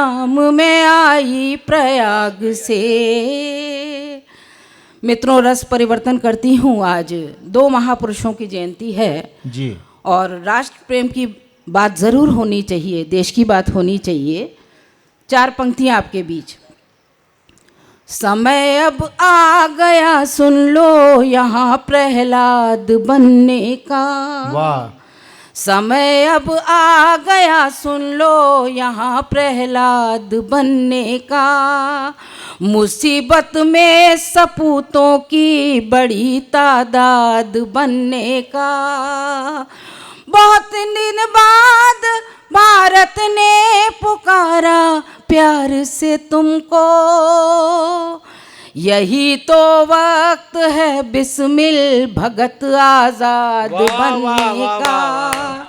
राम में आई प्रयाग से। मित्रों, रस परिवर्तन करती हूँ। आज दो महापुरुषों की जयंती है जी। और राष्ट्र प्रेम की बात ज़रूर होनी चाहिए, देश की बात होनी चाहिए। चार पंक्तियाँ आपके बीच। समय अब आ गया सुन लो यहाँ प्रहलाद बनने का। वाह। समय अब आ गया सुन लो यहाँ प्रहलाद बनने का। मुसीबत में सपूतों की बड़ी तादाद बनने का। बहुत दिन बाद भारत ने पुकारा प्यार से तुमको। यही तो वक्त है बिस्मिल भगत आजाद बनने का।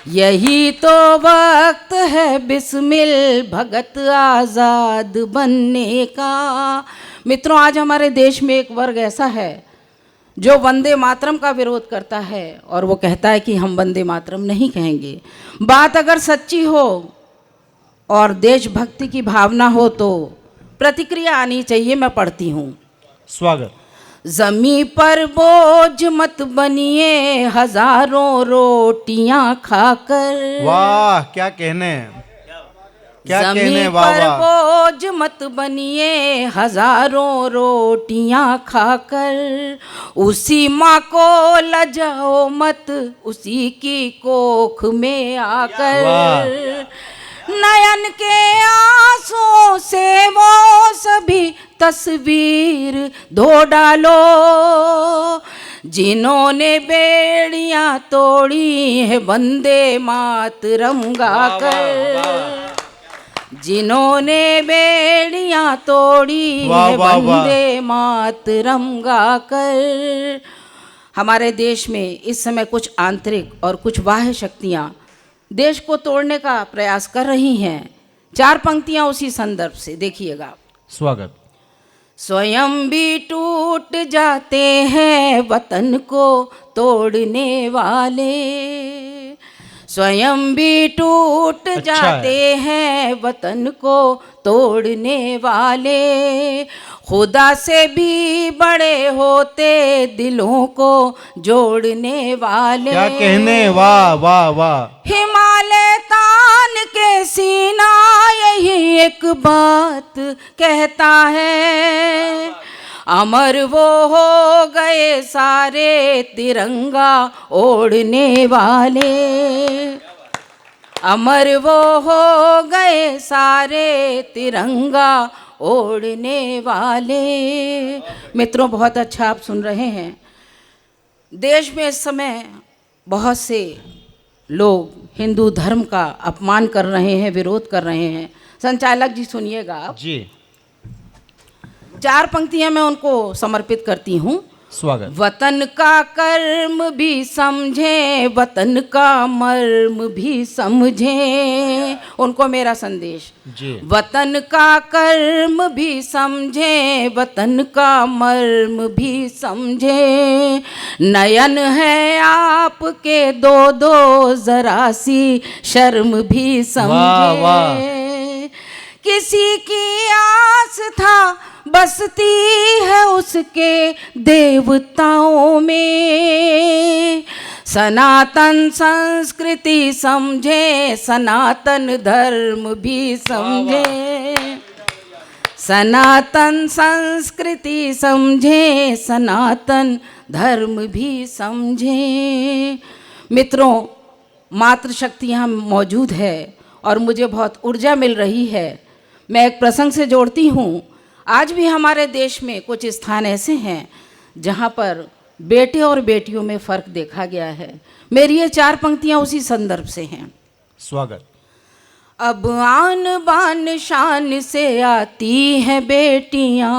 यही तो वक्त है बिस्मिल भगत आजाद बनने का। मित्रों, आज हमारे देश में एक वर्ग ऐसा है जो वंदे मातरम का विरोध करता है और वो कहता है कि हम वंदे मातरम नहीं कहेंगे। बात अगर सच्ची हो और देशभक्ति की भावना हो तो प्रतिक्रिया आनी चाहिए। मैं पढ़ती हूँ। स्वागत। जमी पर बोझ मत बनिए हजारों रोटियां खाकर। वाह, क्या कहने, क्या कहने। जमी वाह पर वाह। बोझ मत बनिए हजारों रोटियां खाकर। उसी माँ को लजाओ मत उसी की कोख में आकर। नयन के आंसुओं से वो सभी तस्वीर धो डालो जिन्होंने बेड़ियां तोड़ी है वंदे मातरम गाकर। जिन्होंने बेड़ियां तोड़ी है वंदे मातरम गाकर। हमारे देश में इस समय कुछ आंतरिक और कुछ बाह्य शक्तियां देश को तोड़ने का प्रयास कर रही हैं। चार पंक्तियां उसी संदर्भ से देखिएगा। स्वागत। स्वयं भी टूट जाते हैं वतन को तोड़ने वाले। स्वयं भी टूट जाते हैं वतन को तोड़ने वाले। खुदा से भी बड़े होते दिलों को जोड़ने वाले। क्या कहने। वाह वाह वाह। हिमालय तान के सीना यही एक बात कहता है। अमर वो हो गए सारे तिरंगा ओढ़ने वाले। अमर वो हो गए सारे तिरंगा ओढ़ने वाले। मित्रों, बहुत अच्छा आप सुन रहे हैं। देश में इस समय बहुत से लोग हिंदू धर्म का अपमान कर रहे हैं, विरोध कर रहे हैं। संचालक जी सुनिएगा आप। जी। चार पंक्तियां मैं उनको समर्पित करती हूँ। स्वागत। वतन का कर्म भी समझे वतन का मर्म भी समझे। उनको मेरा संदेश। जी। वतन का कर्म भी समझे वतन का मर्म भी समझे। नयन है आपके दो दो जरा सी शर्म भी समझे। वाह। किसी की आस था बसती है उसके देवताओं में। सनातन संस्कृति समझे सनातन धर्म भी समझे। सनातन संस्कृति समझे सनातन धर्म भी समझे। मित्रों, मातृशक्ति यहाँ मौजूद है और मुझे बहुत ऊर्जा मिल रही है। मैं एक प्रसंग से जोड़ती हूँ। आज भी हमारे देश में कुछ स्थान ऐसे हैं जहाँ पर बेटे और बेटियों में फ़र्क देखा गया है। मेरी ये चार पंक्तियाँ उसी संदर्भ से हैं। स्वागत। अब आन बान शान से आती हैं बेटियाँ।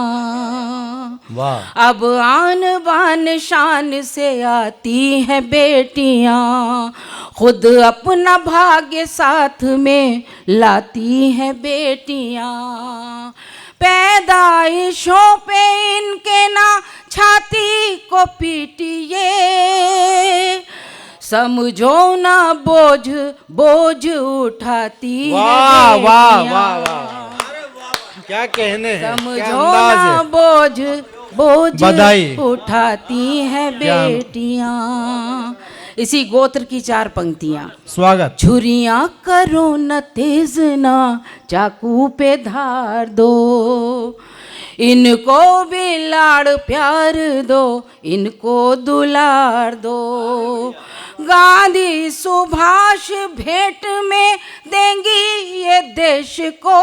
वाह। अब आन बान शान से आती हैं बेटियाँ। खुद अपना भाग्य साथ में लाती हैं बेटियाँ। पैदाइशों पे इनके ना छाती को पीटिए। समझो ना बोझ बोझ उठाती है वाह वाह बेटियां। वाह वाह, क्या कहने हैं, क्या समझो अंदाज ना है। बोझ बोझ बधाई। उठाती हैं क्या? बेटियां। इसी गोत्र की 4 पंक्तियां। स्वागत। छुरियां करो न तेज ना चाकू पे धार दो, इनको भी लाड़ प्यार दो, इनको दुलार दो। गांधी सुभाष भेंट में देंगी ये देश को,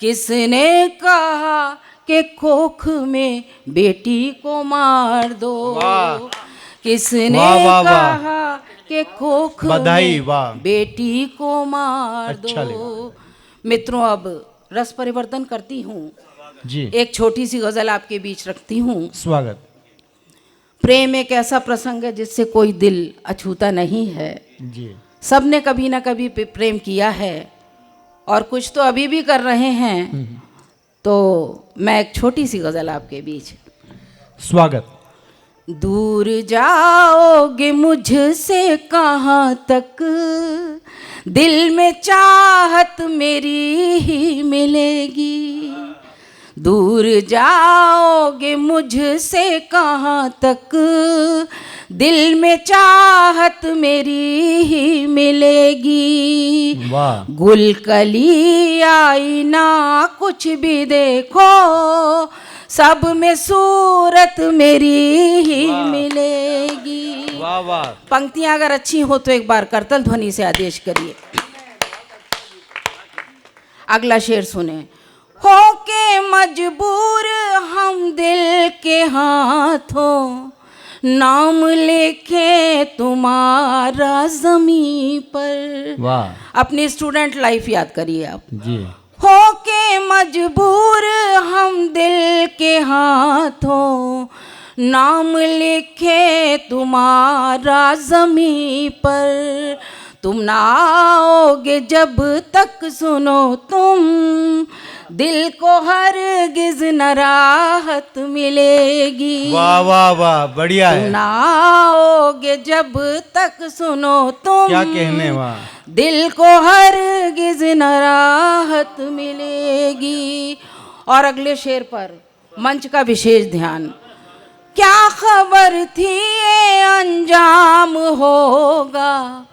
किसने कहा कि कोख में बेटी को मार दो। वाह। किसने वाह, वाह, वाह। कहा कि कोख बधाई, में वाह। बेटी को मार अच्छा दो। मित्रों, अब रस परिवर्तन करती हूँ। जी, एक छोटी सी गजल आपके बीच रखती हूँ। स्वागत। प्रेम एक ऐसा प्रसंग है जिससे कोई दिल अछूता नहीं है। जी, सबने कभी ना कभी प्रेम किया है और कुछ तो अभी भी कर रहे हैं। तो मैं एक छोटी सी गजल आपके बीच। स्वागत। दूर जाओगे मुझसे कहाँ तक, दिल में चाहत मेरी ही मिलेगी। दूर जाओगे मुझसे कहाँ तक, दिल में चाहत मेरी ही मिलेगी। वाह। गुल कली आईना कुछ भी देखो, सब में सूरत मेरी ही मिलेगी। वाह वाह। पंक्तियां अगर अच्छी हो तो एक बार करतल ध्वनि से आदेश करिए। अगला शेर सुने। हो के मजबूर हम दिल के हाथों, नाम लिखे तुम्हारा ज़मीं पर। वाह। अपनी स्टूडेंट लाइफ याद करिए आप। जी, हो के मजबूर हम दिल के हाथों, नाम लिखे तुम्हारा ज़मीं पर। तुम ना आओगे जब तक सुनो तुम, दिल को हरगिज़ न राहत मिलेगी। वाह वाह वाह, बढ़िया तुम है। ना आओगे जब तक सुनो तुम, क्या कहने, वाह। दिल को हरगिज़ न राहत मिलेगी। और अगले शेर पर मंच का विशेष ध्यान। क्या खबर थी ये अंजाम होगा,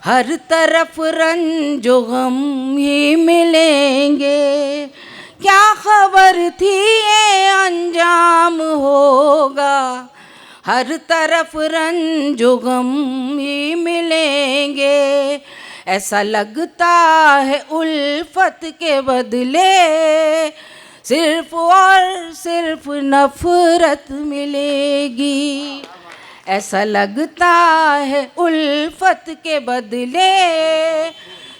हर तरफ रंजो गम ही मिलेंगे। क्या खबर थी ये अंजाम होगा, हर तरफ रंजो गम ही मिलेंगे। ऐसा लगता है उल्फत के बदले सिर्फ और सिर्फ नफरत मिलेगी। ऐसा लगता है उल्फत के बदले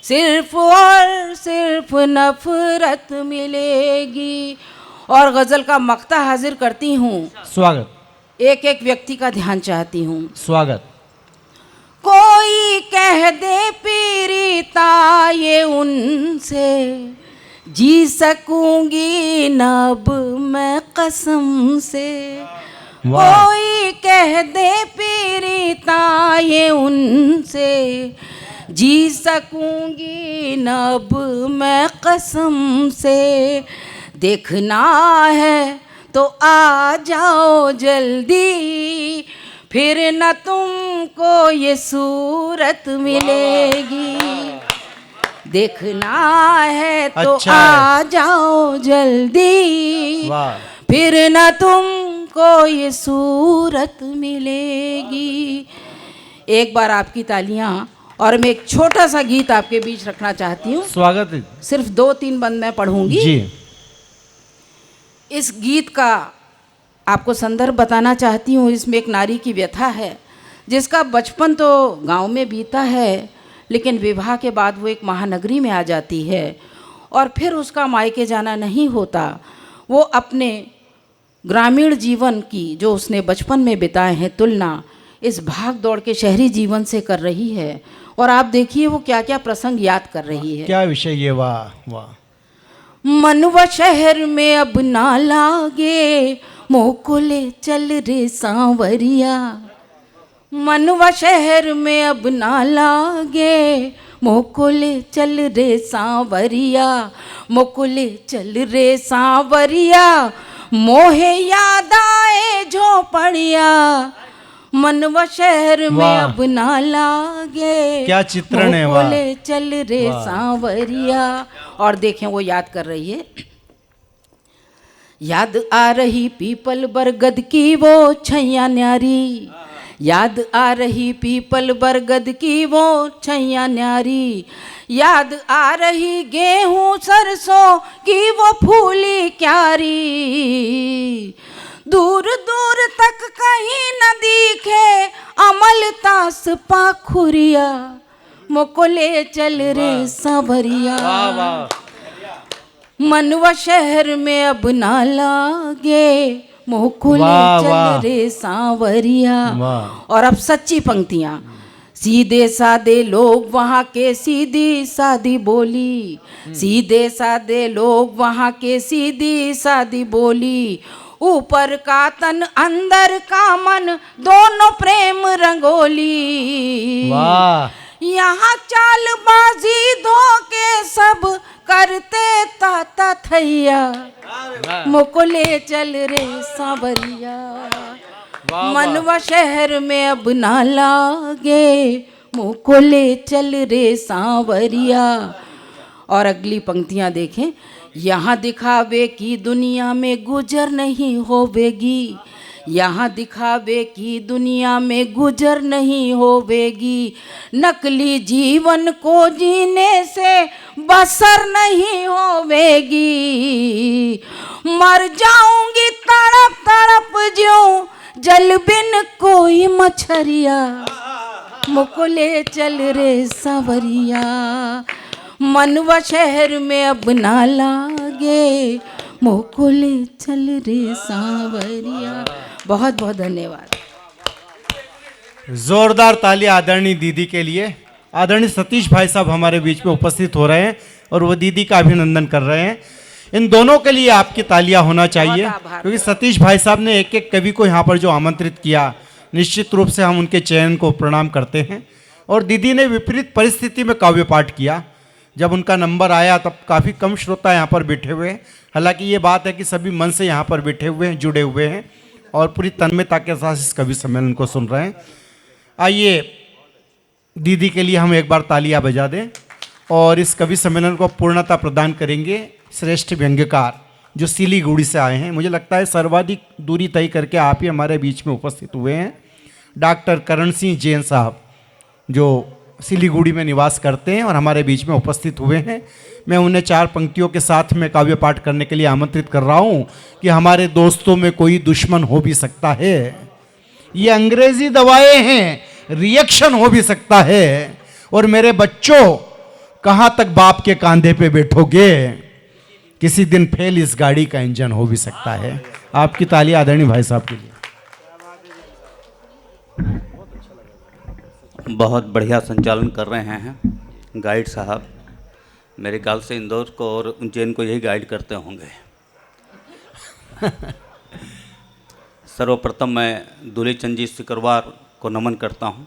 सिर्फ और सिर्फ नफरत मिलेगी। और गज़ल का मक्ता हाजिर करती हूँ। स्वागत। एक एक व्यक्ति का ध्यान चाहती हूँ। स्वागत। कोई कह दे पीड़िता ये उनसे, जी सकूंगी न अब मैं कसम से। वाह। कोई कह दे पीड़िता ये उनसे, जी सकूंगी न अब मैं कसम से। देखना है तो आ जाओ जल्दी, फिर न तुमको ये सूरत मिलेगी। देखना है तो अच्छा आ जाओ जल्दी, वाह। फिर न तुमको ये सूरत मिलेगी। एक बार आपकी तालियां। और मैं एक छोटा सा गीत आपके बीच रखना चाहती हूँ। स्वागत है। सिर्फ 2-3 बंद मैं पढ़ूंगी। जी, इस गीत का आपको संदर्भ बताना चाहती हूँ। इसमें एक नारी की व्यथा है जिसका बचपन तो गांव में बीता है, लेकिन विवाह के बाद वो एक महानगरी में आ जाती है और फिर उसका मायके जाना नहीं होता। वो अपने ग्रामीण जीवन की जो उसने बचपन में बिताए हैं तुलना इस भाग दौड़ के शहरी जीवन से कर रही है। और आप देखिए वो क्या क्या प्रसंग याद कर रही है। क्या विषय ये, वाह वाह। मनवा शहर में अब ना लागे, मोह को ले चल रे सांवरिया। मनवा शहर में अब ना लागे, मोकुले चल रे सांवरिया, मोकुले चल रे सांवरिया, मोहे याद आए झोपड़िया, मनवा शहर में वाह। अब ना लागे, क्या चित्रण है, वाह। मोकुले चल रे वाह। सांवरिया। और देखें वो याद कर रही है, याद आ रही पीपल बरगद की वो छैया न्यारी, याद आ रही पीपल बरगद की वो छैया न्यारी, याद आ रही गेहूं सरसों की वो फूली क्यारी, दूर दूर तक कहीं न दिखे अमल तास पाखुरिया, मोकोले चल रे सांवरिया, मनवा शहर में अब ना लागे, मोकुले वाह, चल वाह। रे सांवरिया। वाह। और अब सच्ची पंक्तियां, सीधे सादे लोग वहाँ के सीधी सादी बोली, सीधे सादे लोग वहाँ के सीधी सादी बोली, ऊपर का तन अंदर का मन दोनों प्रेम रंगोली, वाह। यहाँ चालबाजी धोखे सब करते ताता थैया, मोकोले चल रे सांवरिया, मनवा शहर में अब ना लागे, मोकोले चल रे सांवरिया। और अगली पंक्तियां देखें, यहाँ दिखावे की दुनिया में गुजर नहीं होवेगी, यहाँ दिखावे की दुनिया में गुजर नहीं होवेगी, नकली जीवन को जीने से बसर नहीं होवेगी, मर जाऊंगी तड़प तड़प ज्यों जल बिन कोई मछरिया, मुकुले चल रे सांवरिया, मनवा शहर में अब ना लागे, मुकुले चल रे सांवरिया। बहुत बहुत धन्यवाद। जोरदार तालियां आदरणीय दीदी के लिए। आदरणीय सतीश भाई साहब हमारे बीच में उपस्थित हो रहे हैं और वो दीदी का अभिनंदन कर रहे हैं। इन दोनों के लिए आपकी तालियां होना चाहिए, बहुत आभार। क्योंकि सतीश भाई साहब ने एक एक कवि को यहाँ पर जो आमंत्रित किया, निश्चित रूप से हम उनके चयन को प्रणाम करते हैं। और दीदी ने विपरीत परिस्थिति में काव्य पाठ किया। जब उनका नंबर आया तब काफ़ी कम श्रोता यहाँ पर बैठे हुए हैं। हालांकि ये बात है कि सभी मन से यहाँ पर बैठे हुए हैं, जुड़े हुए हैं और पूरी तन्मयता के साथ इस कवि सम्मेलन को सुन रहे हैं। आइए दीदी के लिए हम एक बार तालियां बजा दें और इस कवि सम्मेलन को पूर्णता प्रदान करेंगे श्रेष्ठ व्यंग्यकार जो सिलीगुड़ी से आए हैं। मुझे लगता है सर्वाधिक दूरी तय करके आप ही हमारे बीच में उपस्थित हुए हैं। डॉक्टर करण सिंह जैन साहब जो सिलीगुड़ी में निवास करते हैं और हमारे बीच में उपस्थित हुए हैं। मैं उन्हें 4 पंक्तियों के साथ में काव्य पाठ करने के लिए आमंत्रित कर रहा हूँ कि हमारे दोस्तों में कोई दुश्मन हो भी सकता है, ये अंग्रेजी दवाएं हैं, रिएक्शन हो भी सकता है, और मेरे बच्चों कहाँ तक बाप के कंधे पे बैठोगे, किसी दिन फेल इस गाड़ी का इंजन हो भी सकता है। आपकी तालियां आदरणीय भाई साहब के लिए। बहुत बढ़िया संचालन कर रहे हैं गाइड साहब। मेरे ख्याल से इंदौर को और उज्जैन को यही गाइड करते होंगे। सर्वप्रथम मैं दूलीचंद जी सिकरवार को नमन करता हूं।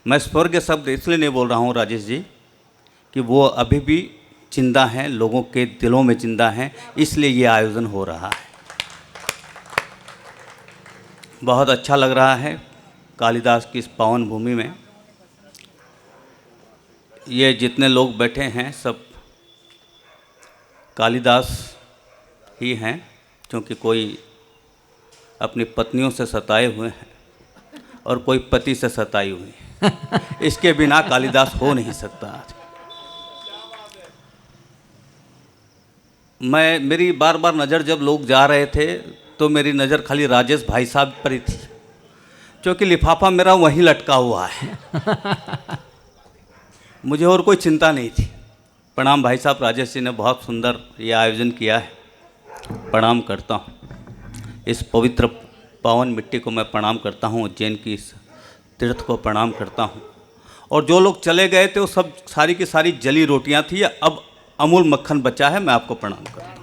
मैं स्वर्ग शब्द इसलिए नहीं बोल रहा हूं राजेश जी कि वो अभी भी जिंदा हैं, लोगों के दिलों में जिंदा हैं, इसलिए ये आयोजन हो रहा है। बहुत अच्छा लग रहा है कालिदास की इस पावन भूमि में। ये जितने लोग बैठे हैं सब कालिदास ही हैं, क्योंकि कोई अपनी पत्नियों से सताए हुए हैं और कोई पति से सताई हुई है। इसके बिना कालिदास हो नहीं सकता। मेरी बार बार नज़र जब लोग जा रहे थे तो मेरी नज़र खाली राजेश भाई साहब पर ही थी, क्योंकि लिफाफा मेरा वहीं लटका हुआ है। मुझे और कोई चिंता नहीं थी। प्रणाम भाई साहब, राजेश जी ने बहुत सुंदर ये आयोजन किया है, प्रणाम करता हूँ। इस पवित्र पावन मिट्टी को मैं प्रणाम करता हूँ, उज्जैन की इस तीर्थ को प्रणाम करता हूँ। और जो लोग चले गए थे वो सब सारी की सारी जली रोटियाँ थी, अब अमूल मक्खन बचा है, मैं आपको प्रणाम करता हूँ।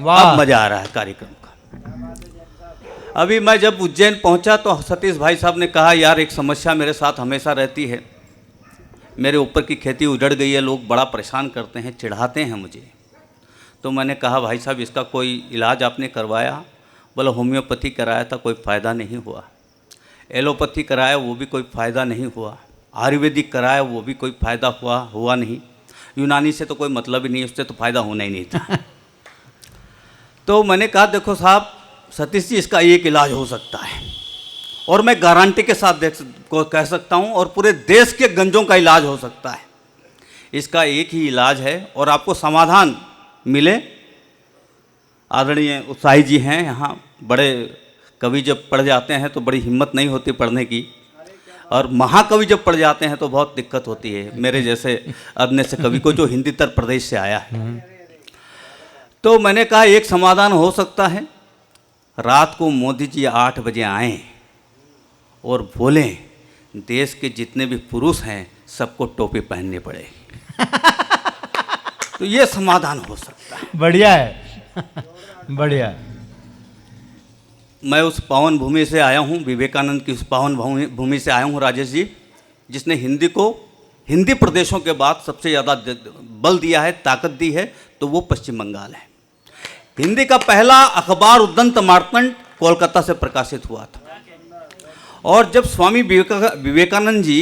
अब मज़ा आ रहा है कार्यक्रम का। अभी मैं जब उज्जैन पहुंचा तो सतीश भाई साहब ने कहा, यार एक समस्या मेरे साथ हमेशा रहती है, मेरे ऊपर की खेती उजड़ गई है, लोग बड़ा परेशान करते हैं, चिढ़ाते हैं मुझे। तो मैंने कहा, भाई साहब इसका कोई इलाज आपने करवाया? बोला होम्योपैथी कराया था, कोई फ़ायदा नहीं हुआ। एलोपैथी कराया, वो भी कोई फ़ायदा नहीं हुआ। आयुर्वेदिक कराया, वो भी कोई फ़ायदा हुआ नहीं। यूनानी से तो कोई मतलब ही नहीं, उससे तो फ़ायदा होना ही नहीं था। तो मैंने कहा, देखो साहब सतीश जी, इसका एक इलाज हो सकता है, और मैं गारंटी के साथ कह सकता हूँ, और पूरे देश के गंजों का इलाज हो सकता है। इसका एक ही इलाज है और आपको समाधान मिले। आदरणीय उत्साही जी हैं यहाँ, बड़े कवि जब पढ़ जाते हैं तो बड़ी हिम्मत नहीं होती पढ़ने की, और महाकवि जब पढ़ जाते हैं तो बहुत दिक्कत होती है, मेरे जैसे अदने से कवि को जो हिंदी उत्तर प्रदेश से आया है। तो मैंने कहा एक समाधान हो सकता है, रात को मोदी जी 8 बजे आएँ और बोलें, देश के जितने भी पुरुष हैं सबको टोपी पहननी पड़ेगी। तो ये समाधान हो सकता है। बढ़िया है, बढ़िया। मैं उस पावन भूमि से आया हूँ, विवेकानंद की उस पावन भूमि से आया हूँ राजेश जी, जिसने हिंदी को हिंदी प्रदेशों के बाद सबसे ज़्यादा बल दिया है, ताकत दी है, तो वो पश्चिम बंगाल है। हिंदी का पहला अखबार उद्दंत मार्तंड कोलकाता से प्रकाशित हुआ था। और जब स्वामी विवेकानंद जी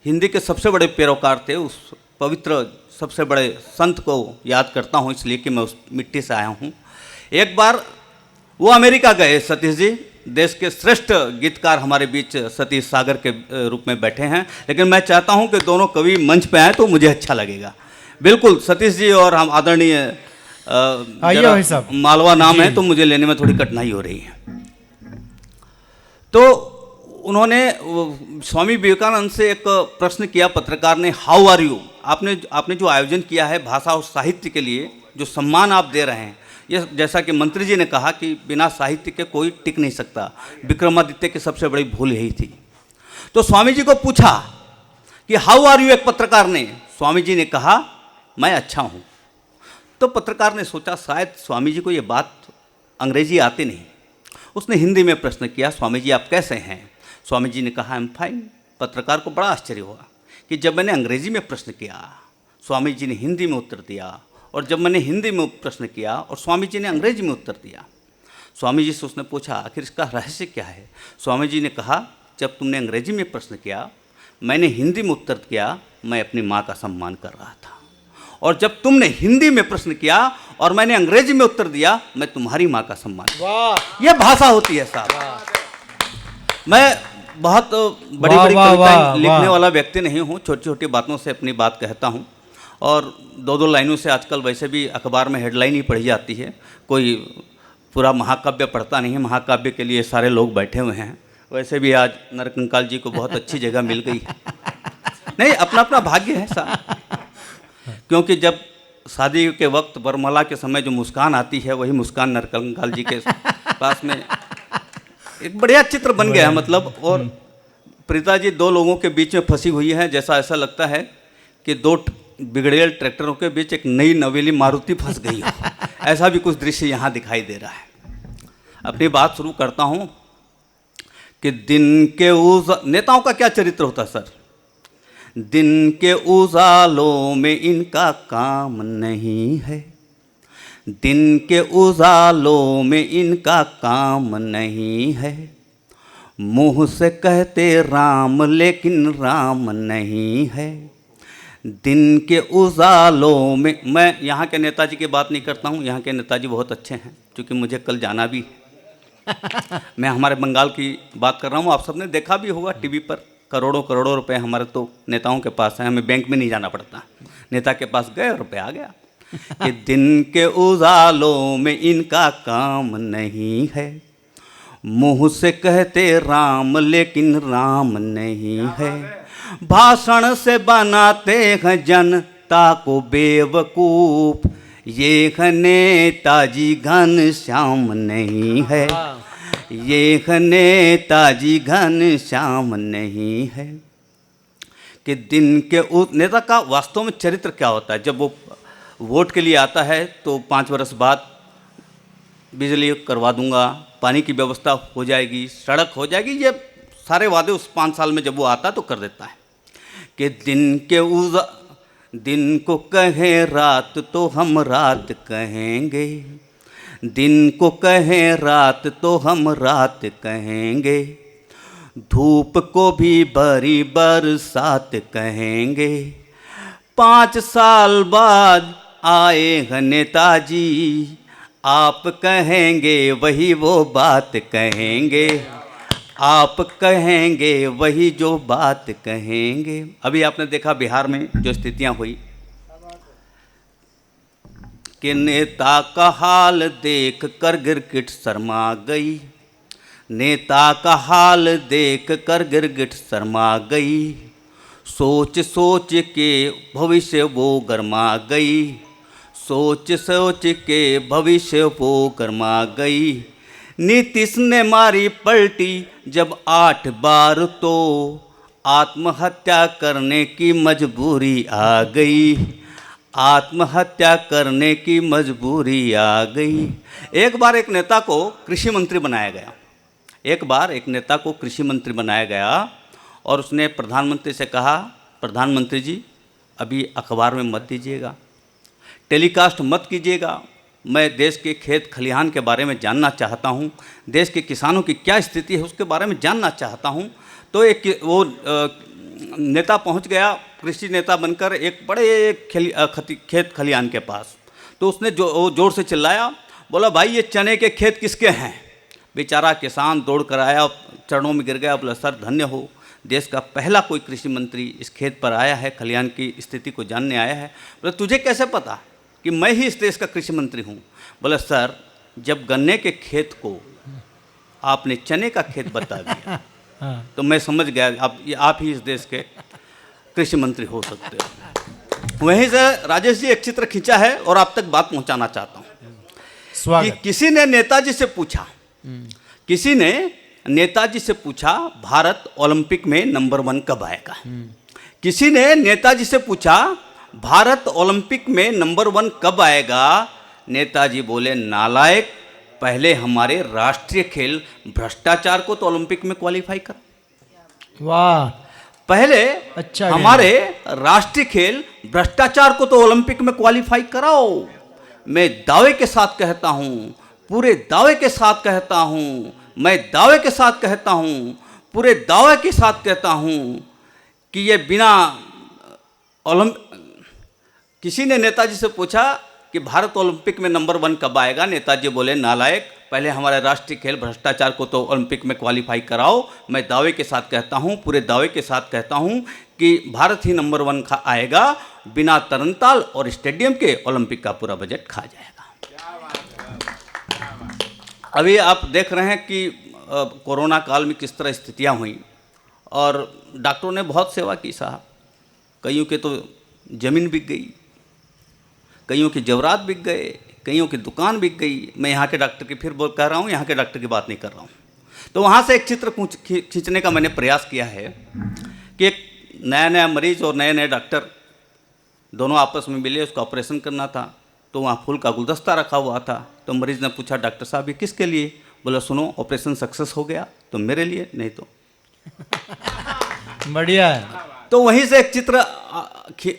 हिंदी के सबसे बड़े पैरोकार थे, उस पवित्र सबसे बड़े संत को याद करता हूँ इसलिए कि मैं उस मिट्टी से आया हूँ। एक बार वो अमेरिका गए, सतीश जी, देश के श्रेष्ठ गीतकार हमारे बीच सतीश सागर के रूप में बैठे हैं, लेकिन मैं चाहता हूँ कि दोनों कवि मंच पे आए तो मुझे अच्छा लगेगा। बिल्कुल सतीश जी और हम आदरणीय आइए भाई साहब, मालवा नाम है तो मुझे लेने में थोड़ी कठिनाई हो रही है। तो उन्होंने स्वामी विवेकानंद से एक प्रश्न किया पत्रकार ने, हाउ आर यू? आपने जो आयोजन किया है भाषा और साहित्य के लिए, जो सम्मान आप दे रहे हैं, ये जैसा कि मंत्री जी ने कहा कि बिना साहित्य के कोई टिक नहीं सकता, विक्रमादित्य की सबसे बड़ी भूल यही थी। तो स्वामी जी को पूछा कि हाउ आर यू, एक पत्रकार ने। स्वामी जी ने कहा, मैं अच्छा हूँ। तो पत्रकार ने सोचा शायद स्वामी जी को ये बात अंग्रेजी आती नहीं, उसने हिंदी में प्रश्न किया, स्वामी जी आप कैसे हैं? स्वामी जी ने कहा, आई एम फाइन। पत्रकार को बड़ा आश्चर्य हुआ कि जब मैंने अंग्रेजी में प्रश्न किया, स्वामी जी ने हिंदी में उत्तर दिया, और जब मैंने हिंदी में प्रश्न किया और स्वामी जी ने अंग्रेजी में उत्तर दिया। स्वामी जी से उसने पूछा, आखिर इसका रहस्य क्या है? स्वामी जी ने कहा, जब तुमने अंग्रेजी में प्रश्न किया, मैंने हिंदी में उत्तर किया, मैं अपनी माँ का सम्मान कर रहा था, और जब तुमने हिंदी में प्रश्न किया और मैंने अंग्रेजी में उत्तर दिया, मैं तुम्हारी माँ का सम्मान। वाह, यह भाषा होती है साहब। मैं बहुत बड़ी बड़ी कविताएं लिखने वाला व्यक्ति नहीं हूँ, छोटी छोटी बातों से अपनी बात कहता हूँ, और 2-2 लाइनों से आजकल वैसे भी अखबार में हेडलाइन ही पढ़ी जाती है, कोई पूरा महाकाव्य पढ़ता नहीं है। महाकाव्य के लिए सारे लोग बैठे हुए हैं, वैसे भी आज नरकंकाल जी को बहुत अच्छी जगह मिल गई है। नहीं, अपना अपना भाग्य है साहब, क्योंकि जब शादी के वक्त वरमाला के समय जो मुस्कान आती है, वही मुस्कान नरकंकाल जी के पास में एक बढ़िया चित्र बन गया है, मतलब। और प्रीता जी 2 लोगों के बीच में फंसी हुई है, जैसा ऐसा लगता है कि 2 बिगड़ेल ट्रैक्टरों के बीच एक नई नवेली मारुति फंस गई हो, ऐसा भी कुछ दृश्य यहाँ दिखाई दे रहा है। अपनी बात शुरू करता हूँ कि दिन के नेताओं का क्या चरित्र होता है सर? दिन के उजालों में इनका काम नहीं है, दिन के उजालों में इनका काम नहीं है, मुँह से कहते राम लेकिन राम नहीं है। दिन के उजालों में, मैं यहाँ के नेताजी की बात नहीं करता हूँ, यहाँ के नेताजी बहुत अच्छे हैं, क्योंकि मुझे कल जाना भी है। मैं हमारे बंगाल की बात कर रहा हूँ, आप सबने देखा भी होगा टीवी पर, करोड़ों करोड़ों रुपए हमारे तो नेताओं के पास है, हमें बैंक में नहीं जाना पड़ता, नेता के पास गए और रुपये आ गया। कि दिन के उजालों में इनका काम नहीं है, मुँह से कहते राम लेकिन राम नहीं है, भाषण से बनाते हैं जनता को बेवकूफ, ये नेताजी घनश्याम नहीं है, ये नेताजी घनश्याम नहीं है। कि दिन के उस नेता का वास्तव में चरित्र क्या होता है? जब वो वोट के लिए आता है तो 5 वर्ष बाद बिजली करवा दूंगा, पानी की व्यवस्था हो जाएगी, सड़क हो जाएगी, ये सारे वादे उस 5 साल में जब वो आता तो कर देता है। कि दिन को कहें रात तो हम रात कहेंगे, दिन को कहें रात तो हम रात कहेंगे, धूप को भी बड़ी बरसात कहेंगे। 5 साल बाद आए हैं नेताजी, आप कहेंगे वही वो बात कहेंगे, आप कहेंगे वही जो बात कहेंगे। अभी आपने देखा बिहार में जो स्थितियां हुई कि नेता का हाल देख कर गिरगिट शर्मा गई, नेता का हाल देख कर गिरगिट शर्मा गई, सोच सोच के भविष्य वो गरमा गई, सोच सोच के भविष्य वो गरमा गई। नीतीश ने मारी पलटी जब 8 बार तो आत्महत्या करने की मजबूरी आ गई, आत्महत्या करने की मजबूरी आ गई। एक बार एक नेता को कृषि मंत्री बनाया गया, एक बार एक नेता को कृषि मंत्री बनाया गया और उसने प्रधानमंत्री से कहा, प्रधानमंत्री जी अभी अखबार में मत दीजिएगा, टेलीकास्ट मत कीजिएगा, मैं देश के खेत खलिहान के बारे में जानना चाहता हूँ, देश के किसानों की क्या स्थिति है उसके बारे में जानना चाहता हूँ। तो एक वो नेता पहुँच गया, कृषि नेता बनकर एक बड़े खेत खलिहान के पास। तो उसने जोर से चिल्लाया, बोला भाई ये चने के खेत किसके हैं? बेचारा किसान दौड़ कर आया, चरणों में गिर गया, बोला सर धन्य हो, देश का पहला कोई कृषि मंत्री इस खेत पर आया है, खलिहान की स्थिति को जानने आया है। बोला तुझे कैसे पता कि मैं ही इस देश का कृषि मंत्री हूँ? बोला सर जब गन्ने के खेत को आपने चने का खेत बता दिया तो मैं समझ गया आप ही इस देश के कृषि मंत्री हो सकते हो। वहीं से राजेश जी एक चित्र खींचा है और आप तक बात पहुँचाना चाहता हूँ कि किसी ने नेताजी से पूछा, किसी ने नेताजी से पूछा भारत ओलंपिक में नंबर 1 कब आएगा? किसी ने नेताजी से पूछा भारत ओलंपिक में नंबर 1 कब आएगा? नेताजी बोले नालायक, पहले हमारे राष्ट्रीय खेल भ्रष्टाचार को तो ओलंपिक में क्वालिफाई कर। वाह, पहले अच्छा हमारे राष्ट्रीय खेल भ्रष्टाचार को तो ओलंपिक में क्वालिफाई कराओ। मैं दावे के साथ कहता हूँ, पूरे दावे के साथ कहता हूँ, मैं दावे के साथ कहता हूँ, पूरे दावे के साथ कहता हूँ कि ये बिना किसी ने नेताजी से पूछा कि भारत ओलंपिक में नंबर 1 कब आएगा? नेताजी बोले नालायक, पहले हमारे राष्ट्रीय खेल भ्रष्टाचार को तो ओलंपिक में क्वालिफाई कराओ। मैं दावे के साथ कहता हूँ, पूरे दावे के साथ कहता हूँ कि भारत ही नंबर 1 आएगा, बिना तरनताल और स्टेडियम के ओलंपिक का पूरा बजट खा जाएगा। अभी आप देख रहे हैं कि कोरोना काल में किस तरह स्थितियाँ हुई और डॉक्टरों ने बहुत सेवा की साहब। कईयों के तो ज़मीन बिक गई, कईयों के जेवरात बिक गए, कईयों की दुकान बिक गई। मैं यहाँ के डॉक्टर की फिर कह रहा हूँ, यहाँ के डॉक्टर की बात नहीं कर रहा हूँ। तो वहाँ से एक चित्र खींचने का मैंने प्रयास किया है कि एक नया मरीज़ और नए डॉक्टर दोनों आपस में मिले, उसका ऑपरेशन करना था। तो वहाँ फूल का गुलदस्ता रखा हुआ था। तो मरीज़ ने पूछा डॉक्टर साहब ये किसके लिए? बोला सुनो, ऑपरेशन सक्सेस हो गया तो मेरे लिए, नहीं तो बढ़िया है। तो वहीं से एक चित्र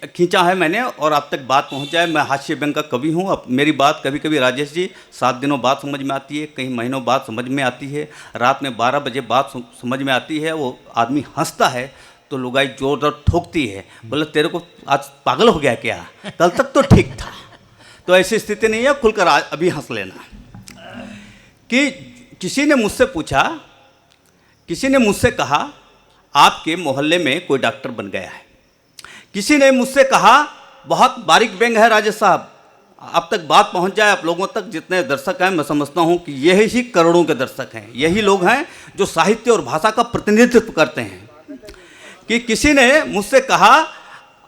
खींचा है मैंने और आप तक बात पहुंच जाए। मैं हास्य व्यंग का कवि हूँ। अब मेरी बात कभी कभी राजेश जी 7 दिनों बाद समझ में आती है, कई महीनों बाद समझ में आती है, रात में 12 बजे बात समझ में आती है। वो आदमी हंसता है तो लुगाई जोर ठोकती है, बोले तेरे को आज पागल हो गया क्या? कल तक तो ठीक था। तो ऐसी स्थिति नहीं है, खुलकर अभी हंस लेना। कि किसी ने मुझसे पूछा, किसी ने मुझसे कहा आपके मोहल्ले में कोई डॉक्टर बन गया है। किसी ने मुझसे कहा, बहुत बारीक व्यंग है राजेश साहब, अब तक बात पहुंच जाए आप लोगों तक। जितने दर्शक हैं मैं समझता हूं कि यही ही करोड़ों के दर्शक हैं, यही लोग हैं जो साहित्य और भाषा का प्रतिनिधित्व करते हैं। कि किसी ने मुझसे कहा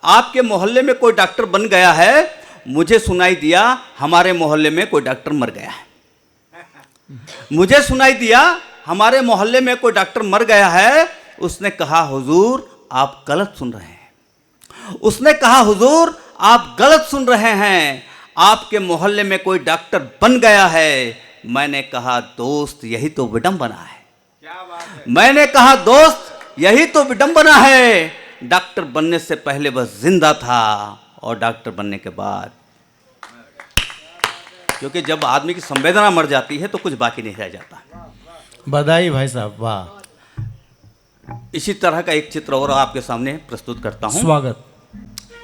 आपके मोहल्ले में कोई डॉक्टर बन गया है। मुझे सुनाई दिया हमारे मोहल्ले में कोई डॉक्टर मर गया है। मुझे सुनाई दिया हमारे मोहल्ले में कोई डॉक्टर मर गया है। उसने कहा हुजूर आप गलत सुन रहे हैं। उसने कहा हुजूर आप गलत सुन रहे हैं, आपके मोहल्ले में कोई डॉक्टर बन गया है, मैंने कहा दोस्त यही तो विडंबना है। मैंने कहा दोस्त यही तो विडंबना है, डॉक्टर बनने से पहले वह जिंदा था और डॉक्टर बनने के बाद, क्योंकि जब आदमी की संवेदना मर जाती है तो कुछ बाकी नहीं रह जाता। बधाई भाई साहब, वाह। इसी तरह का एक चित्र और आपके सामने प्रस्तुत करता हूं स्वागत।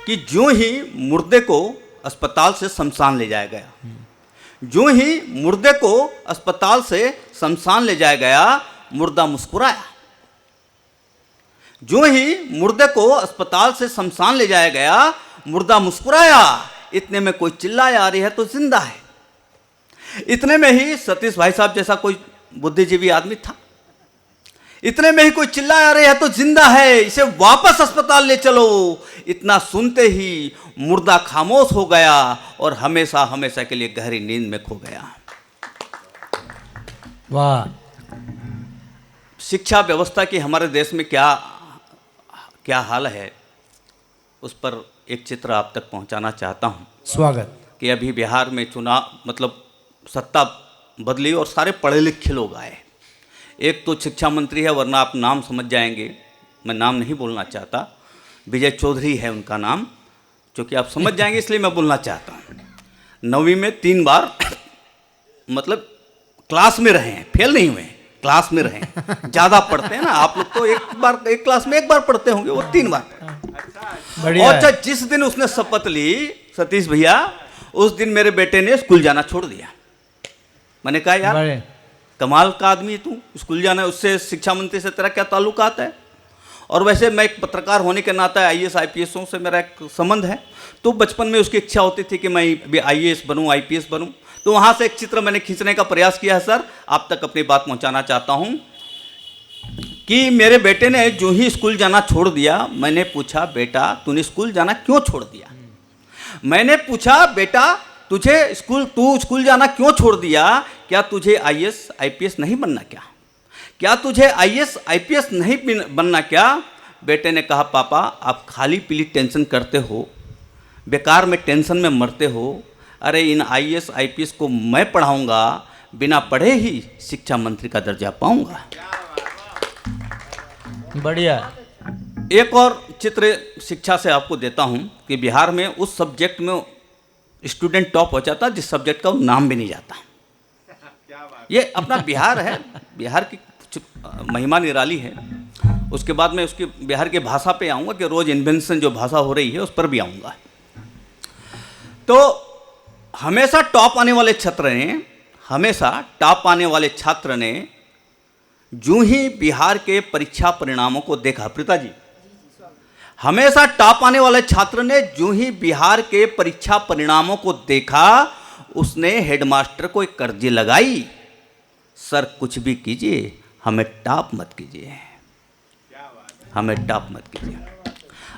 कि जो ही मुर्दे को अस्पताल से शमशान ले जाया गया, जो ही मुर्दे को अस्पताल से शमशान ले जाया गया, मुर्दा मुस्कुराया। जो ही मुर्दे को अस्पताल से शमशान ले जाया गया, मुर्दा मुस्कुराया। इतने में कोई चिल्लाया, आ रही है तो जिंदा है। इतने में ही सतीश भाई साहब जैसा कोई बुद्धिजीवी आदमी था, इतने में ही कोई चिल्लाया, आ रही है तो जिंदा है, इसे वापस अस्पताल ले चलो। इतना सुनते ही मुर्दा खामोश हो गया और हमेशा हमेशा के लिए गहरी नींद में खो गया। वाह। शिक्षा व्यवस्था की हमारे देश में क्या हाल है, उस पर एक चित्र आप तक पहुंचाना चाहता हूं। स्वागत। कि अभी बिहार में चुनाव मतलब सत्ता बदली और सारे पढ़े लिखे लोग आए। एक तो शिक्षा मंत्री है, वरना आप नाम समझ जाएंगे, मैं नाम नहीं बोलना चाहता, विजय चौधरी है उनका नाम, क्योंकि आप समझ जाएंगे इसलिए मैं बोलना चाहता हूँ। 9वीं में 3 बार मतलब क्लास में रहे हैं, फेल नहीं हुए, क्लास में रहे हैं। ज़्यादा पढ़ते हैं ना आप लोग, तो एक क्लास में 1 बार पढ़ते होंगे, वो 3 बार पढ़े। और अच्छा, जिस दिन उसने शपथ ली सतीश भैया, उस दिन मेरे बेटे ने स्कूल जाना छोड़ दिया। मैंने कहा यार कमाल का आदमी तू, स्कूल जाना, उससे शिक्षा मंत्री से तेरा क्या ताल्लुकात है? और वैसे मैं एक पत्रकार होने के नाते IAS IPSों से मेरा एक संबंध है, तो बचपन में उसकी इच्छा होती थी कि मैं भी IAS बनूं, IPS बनूं। तो वहाँ से एक चित्र मैंने खींचने का प्रयास किया है सर, आप तक अपनी बात पहुँचाना चाहता हूँ। कि मेरे बेटे ने जो ही स्कूल जाना छोड़ दिया, मैंने पूछा बेटा तूने स्कूल जाना क्यों छोड़ दिया? मैंने पूछा बेटा तू स्कूल जाना क्यों छोड़ दिया? क्या तुझे IAS IPS नहीं बनना क्या तुझे IAS IPS नहीं बनना क्या? बेटे ने कहा पापा आप खाली पीली टेंशन करते हो, बेकार में टेंशन में मरते हो। अरे इन IAS IPS को मैं पढ़ाऊंगा, बिना पढ़े ही शिक्षा मंत्री का दर्जा पाऊंगा। बढ़िया। एक और चित्र शिक्षा से आपको देता हूं कि बिहार में उस सब्जेक्ट में स्टूडेंट टॉप हो जाता जिस सब्जेक्ट का नाम भी नहीं जाता। ये अपना बिहार है, बिहार की महिमा निराली है। उसके बाद मैं उसकी बिहार की भाषा पे आऊँगा कि रोज इन्वेंशन जो भाषा हो रही है उस पर भी आऊँगा। तो हमेशा टॉप आने वाले छात्र ने जो ही बिहार के परीक्षा परिणामों को देखा, प्रीता जी, हमेशा टॉप आने वाले छात्र ने जो ही बिहार के परीक्षा परिणामों को देखा, उसने हेडमास्टर को एक अर्जी लगाई, सर कुछ भी कीजिए हमें टॉप मत कीजिए, हमें टॉप मत कीजिए।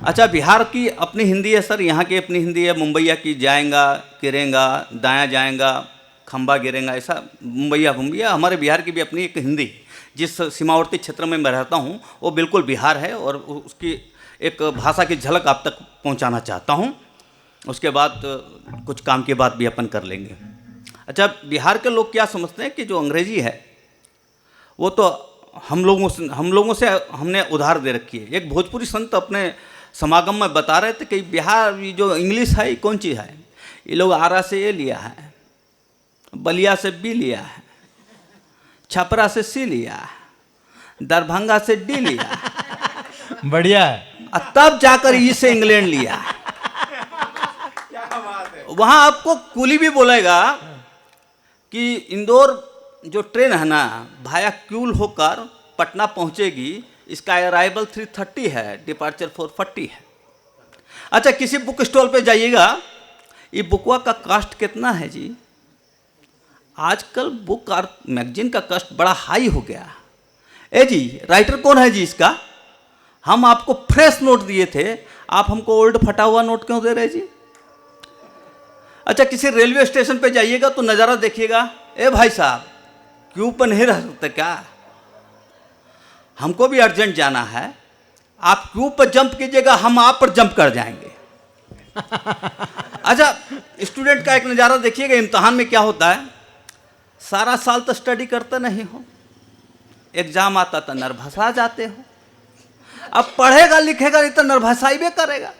अच्छा, बिहार की अपनी हिंदी है सर, यहाँ की अपनी हिंदी है। मुंबईया की जाएगा गिरेगा, दायां जाएगा खंबा गिरेगा, ऐसा मुंबईया। हमारे बिहार की भी अपनी एक हिंदी, जिस सीमावर्ती क्षेत्र में मैं रहता हूँ वो बिल्कुल बिहार है, और उसकी एक भाषा की झलक आप तक पहुँचाना चाहता हूँ। उसके बाद कुछ काम की बात भी अपन कर लेंगे। अच्छा, बिहार के लोग क्या समझते हैं कि जो अंग्रेजी है वो तो हम लोगों से हमने उधार दे रखी है। एक भोजपुरी संत अपने समागम में बता रहे थे कि बिहार जो इंग्लिश है कौन चीज़ है, ये लोग आरा से ये लिया है, बलिया से बी लिया है, छपरा से सी लिया है, दरभंगा से डी लिया है। बढ़िया है। तब जाकर ई से इंग्लैंड लिया है। वहाँ आपको कुली भी बोलेगा कि इंदौर जो ट्रेन है ना भाया क्यूल होकर पटना पहुँचेगी, इसका अराइवल 3:30 है, डिपार्चर 4:40 है। अच्छा, किसी बुक स्टॉल पे जाइएगा, ये बुकवा का कास्ट कितना है जी? आजकल बुक और मैगजीन का कास्ट बड़ा हाई हो गया। ए जी, राइटर कौन है जी इसका? हम आपको फ्रेश नोट दिए थे, आप हमको ओल्ड फटा हुआ नोट क्यों दे रहे जी? अच्छा, किसी रेलवे स्टेशन पे जाइएगा तो नज़ारा देखिएगा, ए भाई साहब क्यों पर नहीं रह सकते क्या? हमको भी अर्जेंट जाना है, आप क्यों पर जंप कीजिएगा, हम आप पर जंप कर जाएंगे। अच्छा, स्टूडेंट का एक नज़ारा देखिएगा, इम्तहान में क्या होता है, सारा साल तो स्टडी करते नहीं हो, एग्जाम आता तो नर्भसा जाते हो। अब पढ़ेगा लिखेगा नहीं तो नर्भसाई भी करेगा,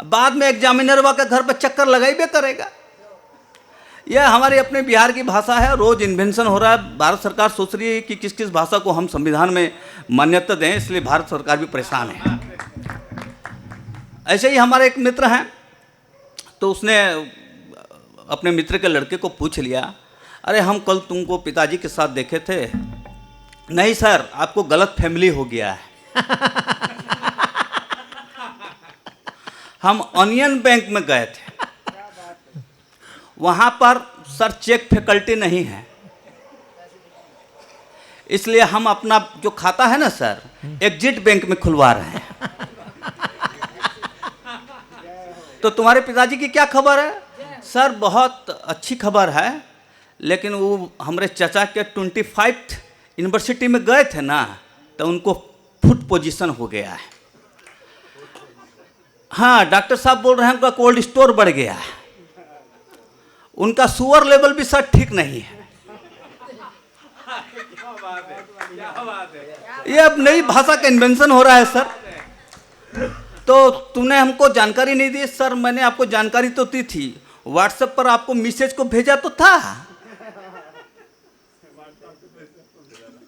बाद में एग्जामिनरवा के घर पर चक्कर लगाई करेगा। यह हमारे अपने बिहार की भाषा है, रोज इन्वेंशन हो रहा है। भारत सरकार सोच रही है कि किस किस भाषा को हम संविधान में मान्यता दें, इसलिए भारत सरकार भी परेशान है। ऐसे ही हमारे एक मित्र हैं, तो उसने अपने मित्र के लड़के को पूछ लिया, अरे हम कल तुमको पिताजी के साथ देखे थे। नहीं सर, आपको गलत फैमिली हो गया है। हम ऑनियन बैंक में गए थे, वहाँ पर सर चेक फैकल्टी नहीं है, इसलिए हम अपना जो खाता है ना सर, एग्जिट बैंक में खुलवा रहे हैं। तो तुम्हारे पिताजी की क्या खबर है? सर बहुत अच्छी खबर है, लेकिन वो हमारे चाचा के 25th यूनिवर्सिटी में गए थे ना, तो उनको फुट पोजीशन हो गया है। हाँ, डॉक्टर साहब बोल रहे हैं उनका कोल्ड स्टोर बढ़ गया है, उनका शुगर लेवल भी सर ठीक नहीं है। ये अब नई भाषा का इन्वेंशन हो रहा है सर। तो तुमने हमको जानकारी नहीं दी। सर मैंने आपको जानकारी तो दी थी, व्हाट्सएप पर आपको मैसेज को भेजा तो था।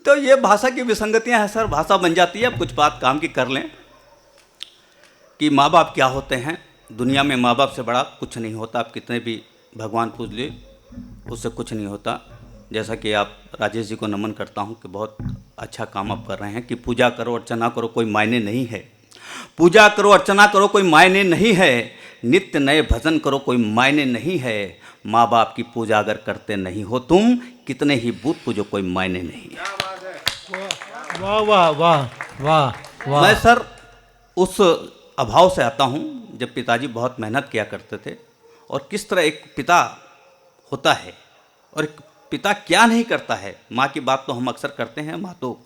तो ये भाषा की विसंगतियां हैं सर, भाषा बन जाती है। अब कुछ बात काम की कर लें कि माँ बाप क्या होते हैं। दुनिया में माँ बाप से बड़ा कुछ नहीं होता। आप कितने भी भगवान पूज ले, उससे कुछ नहीं होता। जैसा कि आप राजेश जी को नमन करता हूँ कि बहुत अच्छा काम आप कर रहे हैं कि पूजा करो अर्चना करो कोई मायने नहीं है, पूजा करो अर्चना करो कोई मायने नहीं है, नित्य नए भजन करो कोई मायने नहीं है। माँ बाप की पूजा अगर करते नहीं हो तुम, कितने ही बूथ पूजो कोई मायने नहीं है। वाह वाह वाह वाह वाह। मैं सर उस अभाव से आता हूँ जब पिताजी बहुत मेहनत किया करते थे, और किस तरह एक पिता होता है और एक पिता क्या नहीं करता है। माँ की बात तो हम अक्सर करते हैं, माँ तो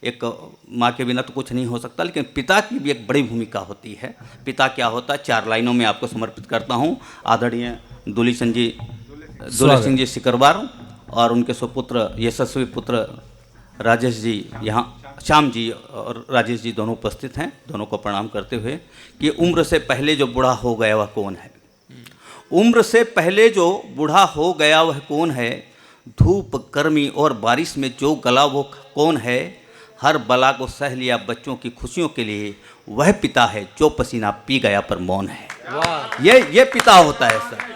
एक, माँ के बिना तो कुछ नहीं हो सकता, लेकिन पिता की भी एक बड़ी भूमिका होती है। पिता क्या होता है, 4 लाइनों में आपको समर्पित करता हूँ। आदरणीय दुली सिंह जी सिकरवार और उनके सुपुत्र यशस्वी पुत्र राजेश जी, यहाँ श्याम जी और राजेश जी दोनों उपस्थित हैं। दोनों को प्रणाम करते हुए कि उम्र से पहले जो बूढ़ा हो गया वह कौन है, उम्र से पहले जो बूढ़ा हो गया वह कौन है, धूप गर्मी और बारिश में जो गला वो कौन है, हर बला को सह लिया बच्चों की खुशियों के लिए, वह पिता है जो पसीना पी गया पर मौन है। ये पिता होता है सर।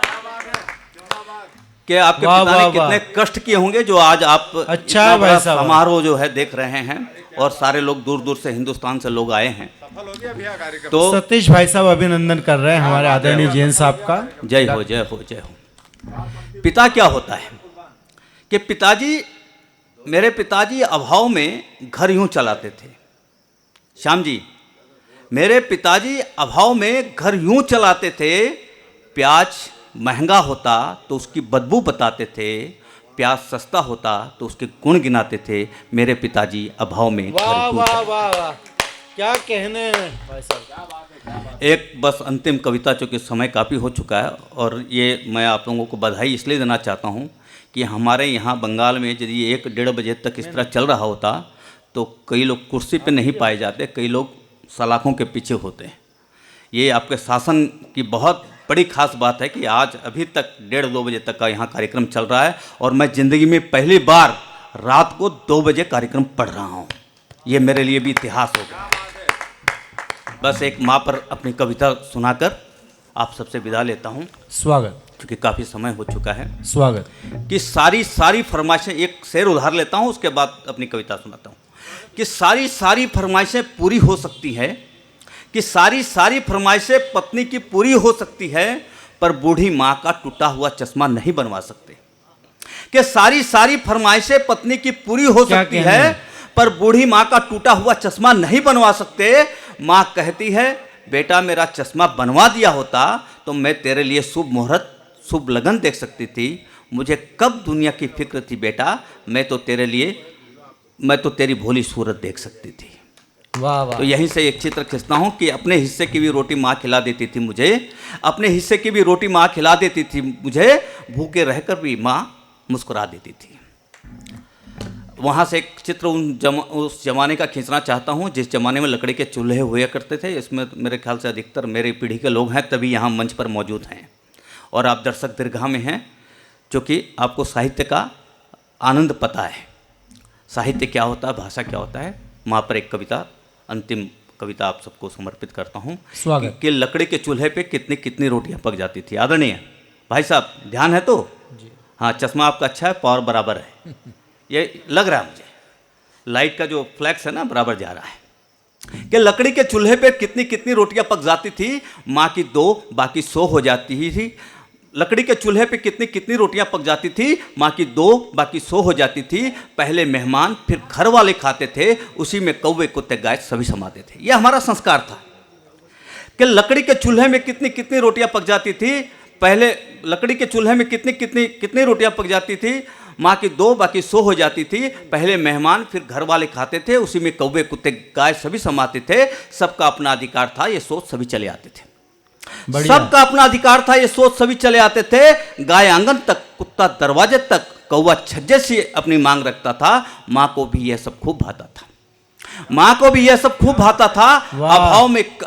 कि आपके पिता ने कितने कष्ट किए होंगे जो आज आप अच्छा भाई साहब समारोह जो है देख रहे हैं, और सारे लोग दूर दूर से हिंदुस्तान से लोग आए हैं। तो सतीश भाई साहब अभिनंदन कर रहे हैं हमारे आदरणीय जैन साहब का। जय हो जय हो जय हो। पिता क्या होता है कि पिताजी, मेरे पिताजी अभाव में घर यूं चलाते थे। श्याम जी, मेरे पिताजी अभाव में घर यूं चलाते थे। प्याज महंगा होता तो उसकी बदबू बताते थे, प्याज सस्ता होता तो उसके गुण गिनाते थे। मेरे पिताजी अभाव में घर यूं वाह वाह वाह, क्या कहने भाई साहब। एक बस अंतिम कविता, चूँकि समय काफ़ी हो चुका है, और ये मैं आप लोगों को बधाई इसलिए देना चाहता हूँ कि हमारे यहाँ बंगाल में यदि 1-1.5 बजे तक इस तरह चल रहा होता तो कई लोग कुर्सी पे नहीं पाए जाते, कई लोग सलाखों के पीछे होते हैं। ये आपके शासन की बहुत बड़ी खास बात है कि आज अभी तक 1:30-2 बजे तक का यहाँ कार्यक्रम चल रहा है, और मैं ज़िंदगी में पहली बार रात को 2 बजे कार्यक्रम पढ़ रहा हूँ। ये मेरे लिए भी इतिहास होगा। बस एक माँ पर अपनी कविता सुनाकर आप सबसे विदा लेता हूँ। स्वागत, क्योंकि काफ़ी समय हो चुका है। स्वागत। कि सारी फरमाइशें, एक शेर उधार लेता हूँ उसके बाद अपनी कविता सुनाता हूँ। कि सारी फरमाइशें पूरी हो सकती है, कि सारी फरमाइशें पत्नी की पूरी हो सकती है, पर बूढ़ी माँ का टूटा हुआ चश्मा नहीं बनवा सकते। कि सारी फरमाइशें पत्नी की पूरी हो सकती है, पर बूढ़ी माँ का टूटा हुआ चश्मा नहीं बनवा सकते। माँ कहती है, बेटा मेरा चश्मा बनवा दिया होता तो मैं तेरे लिए शुभ मुहूर्त शुभ लगन देख सकती थी। मुझे कब दुनिया की फिक्र थी बेटा, मैं तो तेरी भोली सूरत देख सकती थी। वाह वाह। तो यहीं से एक चित्र खींचता हूँ कि अपने हिस्से की भी रोटी माँ खिला देती थी मुझे, अपने हिस्से की भी रोटी माँ खिला देती थी मुझे। भूखे रहकर भी माँ मुस्कुरा देती थी। वहाँ से एक चित्र उस जमाने का खींचना चाहता हूँ जिस जमाने में लकड़ी के चूल्हे हुआ करते थे। इसमें मेरे ख्याल से अधिकतर मेरी पीढ़ी के लोग हैं, तभी यहाँ मंच पर मौजूद हैं और आप दर्शक दीर्घा में हैं, क्योंकि आपको साहित्य का आनंद पता है, साहित्य क्या होता है, भाषा क्या होता है। वहाँ पर एक कविता, अंतिम कविता आप सबको समर्पित करता हूँ। स्वागत। कि लकड़ी के चूल्हे पे कितनी कितनी रोटियाँ पक जाती थी। आदरणीय भाई साहब, ध्यान है तो? हाँ, चश्मा आपका अच्छा है, पावर बराबर है, ये लग रहा है मुझे। लाइट का जो फ्लैक्स है ना, बराबर जा रहा है। कि लकड़ी के चूल्हे पे कितनी कितनी रोटियां पक जाती थी, माँ की 2 बाकी 100 हो जाती ही थी। लकड़ी के चूल्हे पे कितनी कितनी रोटियां पक जाती थी, माँ की 2 बाकी 100 हो जाती थी। पहले मेहमान फिर घर वाले खाते थे, उसी में कौवे कुत्ते गाय सभी समाते थे। यह हमारा संस्कार था कि लकड़ी के चूल्हे में कितनी कितनी रोटियां पक जाती थी। पहले लकड़ी के चूल्हे में कितनी कितनी कितनी रोटियां पक जाती थी, माँ की 2 बाकी 100 हो जाती थी। पहले मेहमान फिर घर वाले खाते थे, उसी में कौवे कुत्ते गाय सभी समाते थे। सबका अपना अधिकार था, ये सोच सभी चले आते थे। सबका अपना अधिकार था, ये सोच सभी चले आते थे। गाय आंगन तक, कुत्ता दरवाजे तक, कौवा छज्जे से अपनी मांग रखता था। माँ को भी यह सब खूब भाता था, माँ को भी यह सब खूब भाता था।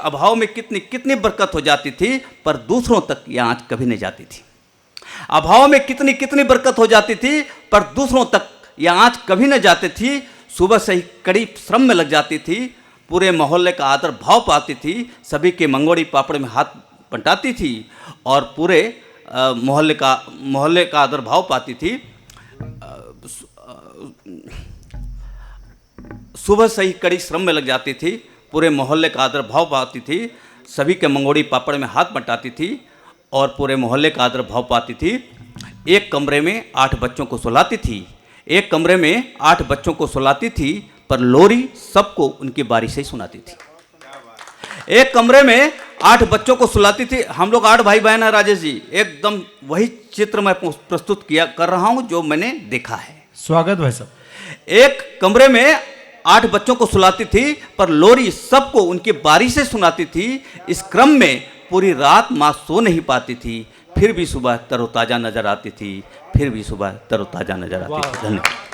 अभाव में कितनी कितनी बरकत हो जाती थी, पर दूसरों तक यह आँच कभी नहीं जाती थी। अभाव में कितनी कितनी बरकत हो जाती थी, पर दूसरों तक यह आँच कभी न जाती थी। सुबह से ही कड़ी श्रम में लग जाती थी, पूरे मोहल्ले का आदर भाव पाती थी, सभी के मंगोड़ी पापड़ में हाथ बंटाती थी और पूरे मोहल्ले का आदर भाव पाती थी। सुबह से ही कड़ी श्रम में लग जाती थी, पूरे मोहल्ले का आदर भाव पाती थी, सभी के मंगोड़ी पापड़ में हाथ बंटाती थी और पूरे मोहल्ले का आदर भाव पाती थी। एक कमरे में 8 बच्चों को सुलाती थी, एक कमरे में 8 बच्चों को सुलाती थी, पर लोरी सबको उनकी बारी से ही सुनाती थी। एक कमरे में 8 बच्चों को सुलाती थी। हम लोग 8 भाई बहन हैं राजेश जी, एकदम वही चित्र मैं प्रस्तुत कर रहा हूं जो मैंने देखा है। स्वागत भाई साहब। एक कमरे में 8 बच्चों को सुलाती थी, पर लोरी सबको उनकी बारी से सुनाती थी। इस क्रम में पूरी रात माँ सो नहीं पाती थी, फिर भी सुबह तरोताजा नजर आती थी, फिर भी सुबह तरोताजा नजर आती थी। धन्यवाद।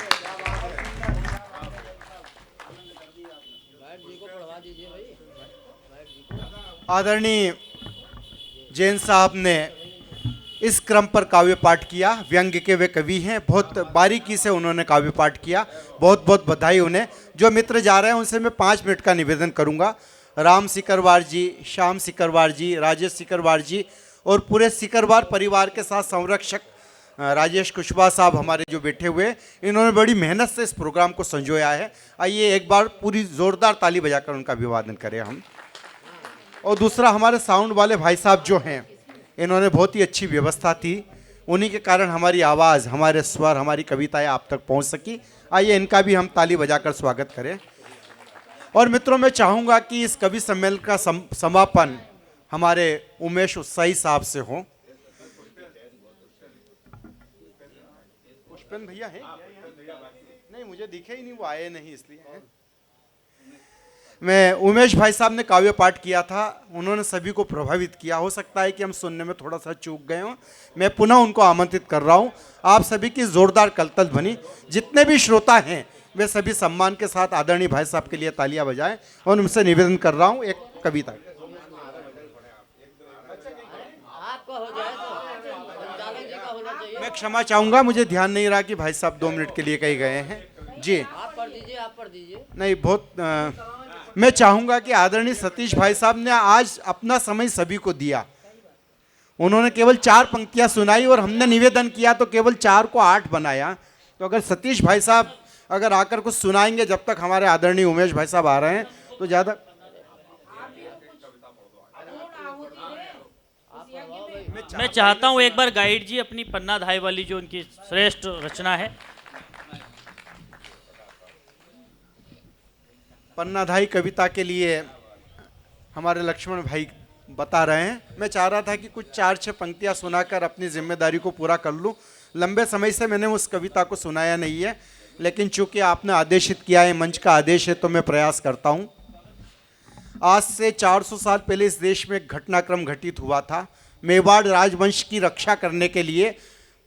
आदरणीय जैन साहब ने इस क्रम पर काव्य पाठ किया। व्यंग्य के वे कवि हैं, बहुत बारीकी से उन्होंने काव्य पाठ किया, बहुत बहुत बधाई उन्हें। जो मित्र जा रहे हैं उनसे मैं 5 मिनट का निवेदन करूंगा। राम सिकरवार जी, श्याम सिकरवार जी, राजेश सिकरवार जी और पूरे सिकरवार परिवार के साथ संरक्षक राजेश कुशवाहा साहब हमारे जो बैठे हुए, इन्होंने बड़ी मेहनत से इस प्रोग्राम को संजोया है। आइए एक बार पूरी ज़ोरदार ताली बजाकर उनका अभिवादन करें हम। और दूसरा हमारे साउंड वाले भाई साहब जो हैं, इन्होंने बहुत ही अच्छी व्यवस्था थी, उन्हीं के कारण हमारी आवाज़, हमारे स्वर, हमारी कविताएं आप तक पहुंच सकी। आइए इनका भी हम ताली बजाकर स्वागत करें। और मित्रों, मैं चाहूँगा कि इस कवि सम्मेलन का समापन हमारे उमेश उत्साही साहब से हो। पुष्पेंद्र भैया है? नहीं, मुझे दिखे ही नहीं, वो आए नहीं इसलिए। मैं उमेश भाई साहब ने काव्य पाठ किया था, उन्होंने सभी को प्रभावित किया। हो सकता है कि हम सुनने में थोड़ा सा चूक गए हों। मैं पुनः उनको आमंत्रित कर रहा हूं। आप सभी की जोरदार कलतल ध्वनि, जितने भी श्रोता हैं वे सभी सम्मान के साथ आदरणीय भाई साहब के लिए तालियां बजाएं। और उनसे निवेदन कर रहा हूं एक कविता। मैं क्षमा चाहूंगा, मुझे ध्यान नहीं रहा कि भाई साहब 2 मिनट के लिए कहीं गए हैं। जी आप पढ़ दीजिए। नहीं, बहुत मैं चाहूँगा कि आदरणीय सतीश भाई साहब ने आज अपना समय सभी को दिया। उन्होंने केवल 4 पंक्तियाँ सुनाई और हमने निवेदन किया तो केवल 4 को 8 बनाया। तो अगर सतीश भाई साहब अगर आकर कुछ सुनाएंगे जब तक हमारे आदरणीय उमेश भाई साहब आ रहे हैं तो ज़्यादा। मैं चाहता हूँ एक बार गाइड जी अपनी पन्ना धाय वाली जो उनकी श्रेष्ठ रचना है, पन्नाधाई कविता के लिए हमारे लक्ष्मण भाई बता रहे हैं। मैं चाह रहा था कि कुछ 4-6 पंक्तियां सुनाकर अपनी जिम्मेदारी को पूरा कर लूं। लंबे समय से मैंने उस कविता को सुनाया नहीं है, लेकिन चूंकि आपने आदेशित किया है, मंच का आदेश है, तो मैं प्रयास करता हूं। आज से 400 साल पहले इस देश में एक घटनाक्रम घटित हुआ था। मेवाड़ राजवंश की रक्षा करने के लिए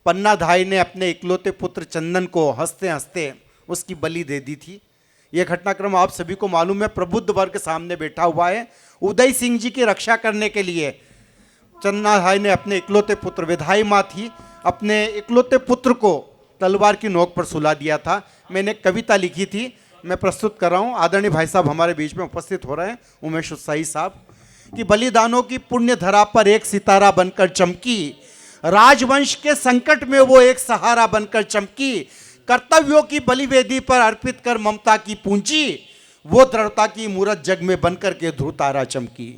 पन्नाधाय ने अपने इकलौते पुत्र चंदन को हंसते हंसते उसकी बलि दे दी थी। यह घटनाक्रम आप सभी को मालूम है। प्रबुद्ध वर्ग सामने बैठा हुआ है। उदय सिंह जी की रक्षा करने के लिए चन्नाधाय ने अपने इकलौते पुत्र, विधाई माँ थी, अपने इकलौते पुत्र को तलवार की नोक पर सुला दिया था। मैंने एक कविता लिखी थी, मैं प्रस्तुत कर रहा हूँ। आदरणीय भाई साहब हमारे बीच में उपस्थित हो रहे हैं, उमेश उत्साही साहब, कि बलिदानों की पुण्य धरा पर एक सितारा बनकर चमकी, राजवंश के संकट में वो एक सहारा बनकर चमकी, कर्तव्यों की बलिवेदी पर अर्पित कर ममता की पूंजी, वो दृढ़ता की मूरत जग में बनकर के ध्रुव तारा चमकी।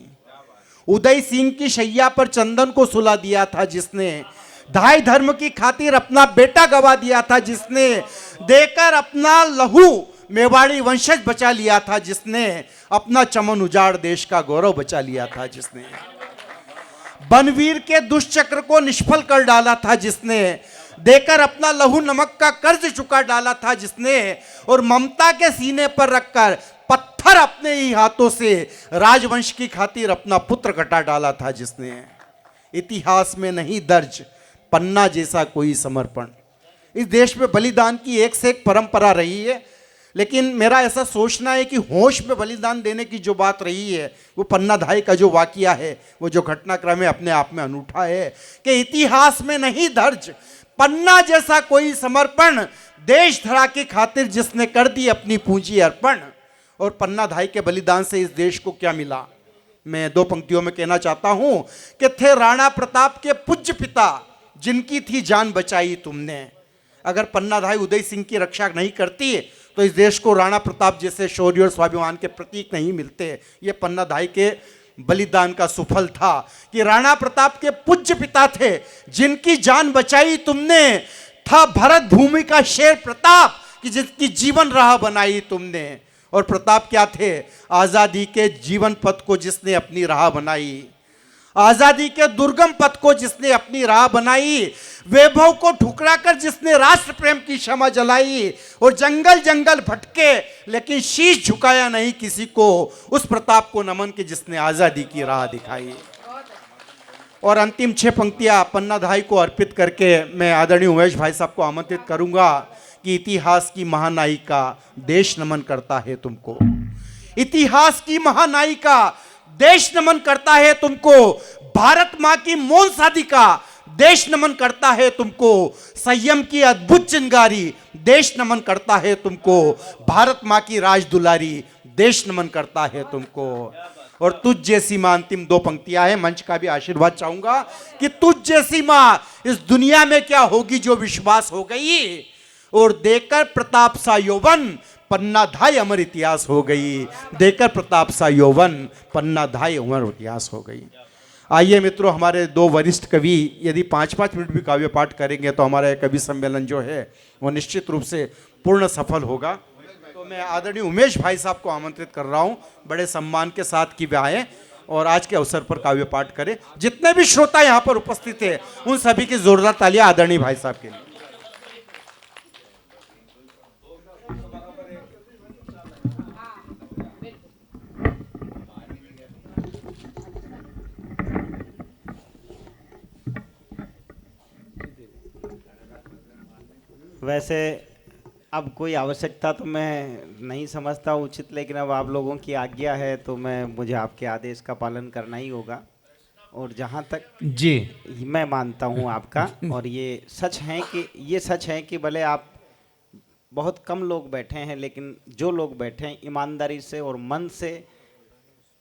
उदय सिंह की शैया पर चंदन को सुला दिया था जिसने, धाय धर्म की खातिर अपना बेटा गवा दिया था जिसने, देकर अपना लहू मेवाड़ी वंशज बचा लिया था जिसने, अपना चमन उजाड़ देश का गौरव बचा लिया था जिसने, बनवीर के दुष्चक्र को निष्फल कर डाला था जिसने, देकर अपना लहू नमक का कर्ज चुका डाला था जिसने, और ममता के सीने पर रखकर पत्थर अपने ही हाथों से राजवंश की खातिर अपना पुत्र कटा डाला था जिसने। इतिहास में नहीं दर्ज पन्ना जैसा कोई समर्पण। इस देश में बलिदान की एक से एक परंपरा रही है, लेकिन मेरा ऐसा सोचना है कि होश में बलिदान देने की जो बात रही है, वो पन्नाधाय का जो वाकया है, वो जो घटनाक्रम है, अपने आप में अनूठा है कि इतिहास में नहीं दर्ज पन्ना जैसा कोई समर्पण, देश धरा की खातिर जिसने कर दी अपनी पूंजी अर्पण। और पन्नाधाय के बलिदान से इस देश को क्या मिला, मैं दो पंक्तियों में कहना चाहता हूं कि थे राणा प्रताप के पूज्य पिता, जिनकी थी जान बचाई तुमने। अगर पन्नाधाय उदय सिंह की रक्षा नहीं करती तो इस देश को राणा प्रताप जैसे शौर्य और स्वाभिमान के प्रतीक नहीं मिलते। ये पन्नाधाय के बलिदान का सुफल था कि राणा प्रताप के पूज्य पिता थे, जिनकी जान बचाई तुमने। था भरत भूमि का शेर प्रताप कि जिसकी जीवन राह बनाई तुमने। और प्रताप क्या थे, आजादी के जीवन पथ को जिसने अपनी राह बनाई, आजादी के दुर्गम पथ को जिसने अपनी राह बनाई, वैभव को ठुकरा कर जिसने राष्ट्र प्रेम की क्षमा जलाई, और जंगल जंगल भटके लेकिन शीश झुकाया नहीं किसी को, उस प्रताप को नमन के जिसने आजादी की राह दिखाई। और अंतिम 6 पंक्तियां पन्नाधाय को अर्पित करके मैं आदरणीय उमेश भाई साहब को आमंत्रित करूंगा कि इतिहास की महानायिका देश नमन करता है तुमको। इतिहास की महानायिका देश नमन करता है तुमको। भारत मां की मौन साधिका देश नमन करता है तुमको। संयम की अद्भुत चिंगारी देश नमन करता है तुमको। भारत मां की राज दुलारी देश नमन करता है तुमको। और तुझ जैसी मां, अंतिम 2 पंक्तियां हैं, मंच का भी आशीर्वाद चाहूंगा कि तुझ जैसी मां इस दुनिया में क्या होगी जो विश्वास हो गई। और देकर प्रताप सा यौवन पन्नाधाय अमर इतिहास हो गई। देकर प्रताप सा यौवन पन्नाधाय अमर इतिहास हो गई। आइए मित्रों, हमारे 2 वरिष्ठ कवि यदि 5-5 मिनट भी काव्य पाठ करेंगे तो हमारा कवि सम्मेलन जो है वो निश्चित रूप से पूर्ण सफल होगा। तो मैं आदरणीय उमेश भाई साहब को आमंत्रित कर रहा हूँ, बड़े सम्मान के साथ कि वे आएँ और आज के अवसर पर काव्य पाठ करें। जितने भी श्रोता यहाँ पर उपस्थित हैं उन सभी की जोरदार तालियां आदरणीय भाई साहब के लिए। वैसे अब कोई आवश्यकता तो मैं नहीं समझता उचित, लेकिन अब आप लोगों की आज्ञा है तो मुझे आपके आदेश का पालन करना ही होगा। और जहाँ तक जी मैं मानता हूँ आपका, और ये सच है कि भले आप बहुत कम लोग बैठे हैं, लेकिन जो लोग बैठे हैं ईमानदारी से और मन से,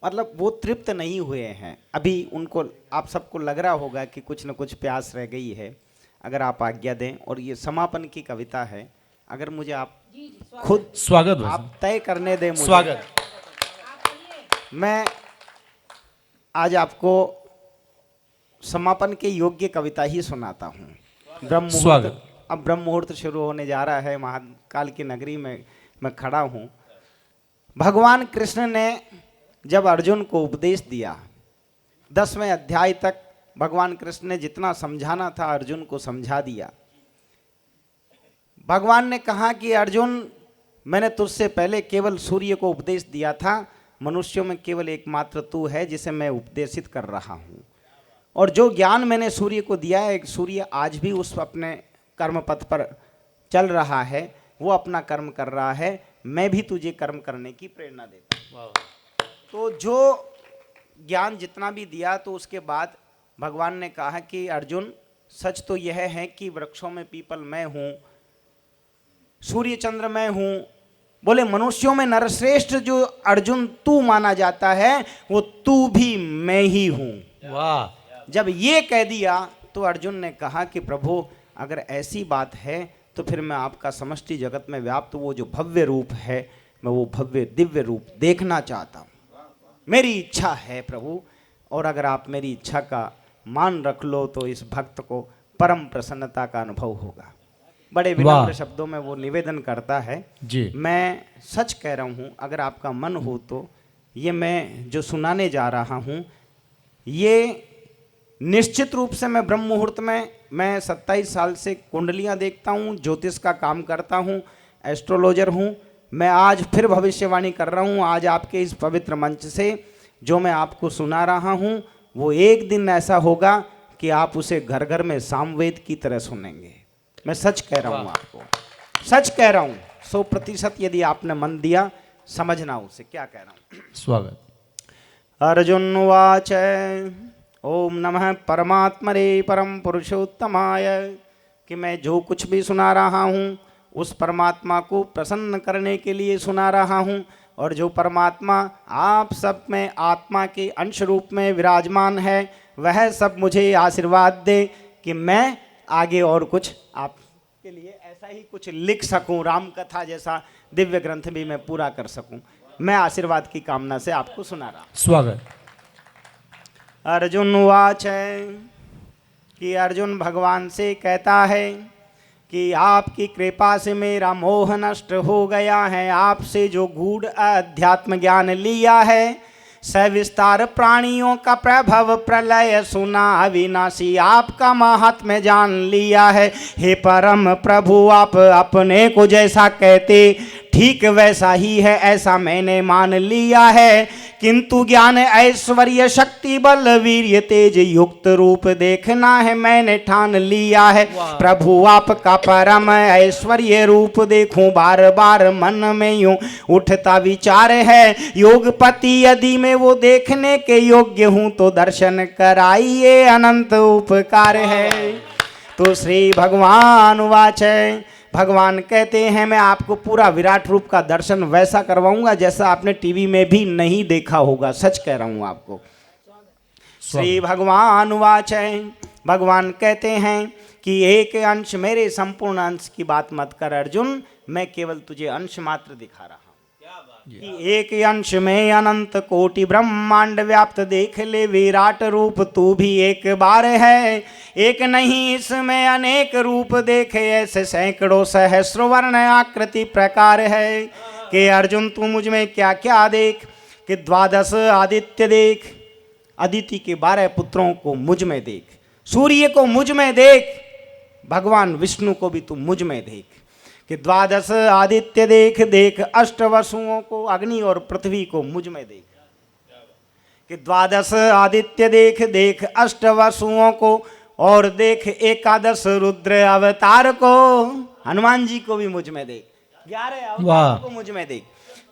मतलब वो तृप्त नहीं हुए हैं अभी। उनको, आप सबको लग रहा होगा कि कुछ न कुछ प्यास रह गई है। अगर आप आज्ञा दें, और ये समापन की कविता है, अगर मुझे आप खुद स्वागत आप तय करने दें मुझे। स्वागत। मैं आज आपको समापन के योग्य कविता ही सुनाता हूँ। स्वागत। अब ब्रह्म मुहूर्त शुरू होने जा रहा है, महाकाल की नगरी में मैं खड़ा हूँ। भगवान कृष्ण ने जब अर्जुन को उपदेश दिया, 10वें अध्याय तक भगवान कृष्ण ने जितना समझाना था अर्जुन को समझा दिया। भगवान ने कहा कि अर्जुन, मैंने तुझसे पहले केवल सूर्य को उपदेश दिया था, मनुष्यों में केवल एकमात्र तू है जिसे मैं उपदेशित कर रहा हूँ। और जो ज्ञान मैंने सूर्य को दिया है, सूर्य आज भी उस अपने कर्म पथ पर चल रहा है, वो अपना कर्म कर रहा है, मैं भी तुझे कर्म करने की प्रेरणा देता हूँ। तो जो ज्ञान जितना भी दिया, तो उसके बाद भगवान ने कहा कि अर्जुन, सच तो यह है कि वृक्षों में पीपल मैं हूँ, सूर्य चंद्र मैं हूँ, बोले मनुष्यों में नरश्रेष्ठ जो अर्जुन तू माना जाता है, वो तू भी मैं ही हूँ। वाह। जब ये कह दिया तो अर्जुन ने कहा कि प्रभु अगर ऐसी बात है तो फिर मैं आपका समष्टि जगत में व्याप्त वो जो भव्य रूप है, मैं वो भव्य दिव्य रूप देखना चाहता हूँ। मेरी इच्छा है प्रभु, और अगर आप मेरी इच्छा का मान रख लो तो इस भक्त को परम प्रसन्नता का अनुभव होगा। बड़े विनम्र शब्दों में वो निवेदन करता है जी। मैं सच कह रहा हूँ, अगर आपका मन हो तो ये मैं जो सुनाने जा रहा हूँ, ये निश्चित रूप से मैं ब्रह्म मुहूर्त में, मैं 27 साल से कुंडलियाँ देखता हूँ, ज्योतिष का काम करता हूँ, एस्ट्रोलॉजर हूँ। मैं आज फिर भविष्यवाणी कर रहा हूँ, आज आपके इस पवित्र मंच से जो मैं आपको सुना रहा हूँ, वो एक दिन ऐसा होगा कि आप उसे घर घर में सामवेद की तरह सुनेंगे। मैं सच कह रहा हूँ, आपको सच कह रहा हूँ, 100% यदि आपने मन दिया समझना उसे क्या कह रहा हूँ। स्वागत। अर्जुन उवाच ओम नमः परमात्मने परम पुरुषोत्तमाय, कि मैं जो कुछ भी सुना रहा हूँ उस परमात्मा को प्रसन्न करने के लिए सुना रहा हूँ, और जो परमात्मा आप सब में आत्मा के अंश रूप में विराजमान है, वह सब मुझे आशीर्वाद दे कि मैं आगे और कुछ आपके लिए ऐसा ही कुछ लिख सकूं, राम कथा जैसा दिव्य ग्रंथ भी मैं पूरा कर सकूं। मैं आशीर्वाद की कामना से आपको सुना रहा हूं। स्वागत। अर्जुन उवाच, कि अर्जुन भगवान से कहता है कि आपकी कृपा से मेरा मोह नष्ट हो गया है। आपसे जो गूढ़ अध्यात्म ज्ञान लिया है, सविस्तार प्राणियों का प्रभव प्रलय सुना, अविनाशी आपका महात्म्य जान लिया है। हे परम प्रभु, आप अपने को जैसा कहते ठीक वैसा ही है, ऐसा मैंने मान लिया है। किंतु ज्ञान ऐश्वर्य शक्ति बल वीर्य तेज युक्त रूप देखना है मैंने ठान लिया है। प्रभु आपका परम ऐश्वर्य रूप देखूं, बार बार मन में यूं उठता विचार है। योगपति यदि मैं वो देखने के योग्य हूं, तो दर्शन कराइए अनंत उपकार है। तो श्री भगवान वाच, भगवान कहते हैं मैं आपको पूरा विराट रूप का दर्शन वैसा करवाऊंगा जैसा आपने टीवी में भी नहीं देखा होगा। सच कह रहा हूं आपको। श्री भगवान वाच, भगवान कहते हैं कि एक अंश मेरे संपूर्ण अंश की बात मत कर अर्जुन, मैं केवल तुझे अंश मात्र दिखा रहा हूं। कि एक अंश में अनंत कोटि ब्रह्मांड व्याप्त देख ले विराट रूप, तू भी एक बार है। एक नहीं इसमें अनेक रूप देखे, ऐसे सैकड़ों सहस्र वर्ण आकृति प्रकार है। कि अर्जुन तू मुझ में क्या क्या देख, कि 12 आदित्य देख, अदिति के 12 पुत्रों को मुझ में देख, सूर्य को मुझ में देख, भगवान विष्णु को भी तू मुझ में देख। कि 12 आदित्य देख, देख 8 वसुओं को, अग्नि और पृथ्वी को मुझ में देख। कि 12 आदित्य देख, देख 8 वसुओं को, और देख 11 रुद्र अवतार को, हनुमान जी को भी मुझ में देख, 11 अवतार को मुझ में देख।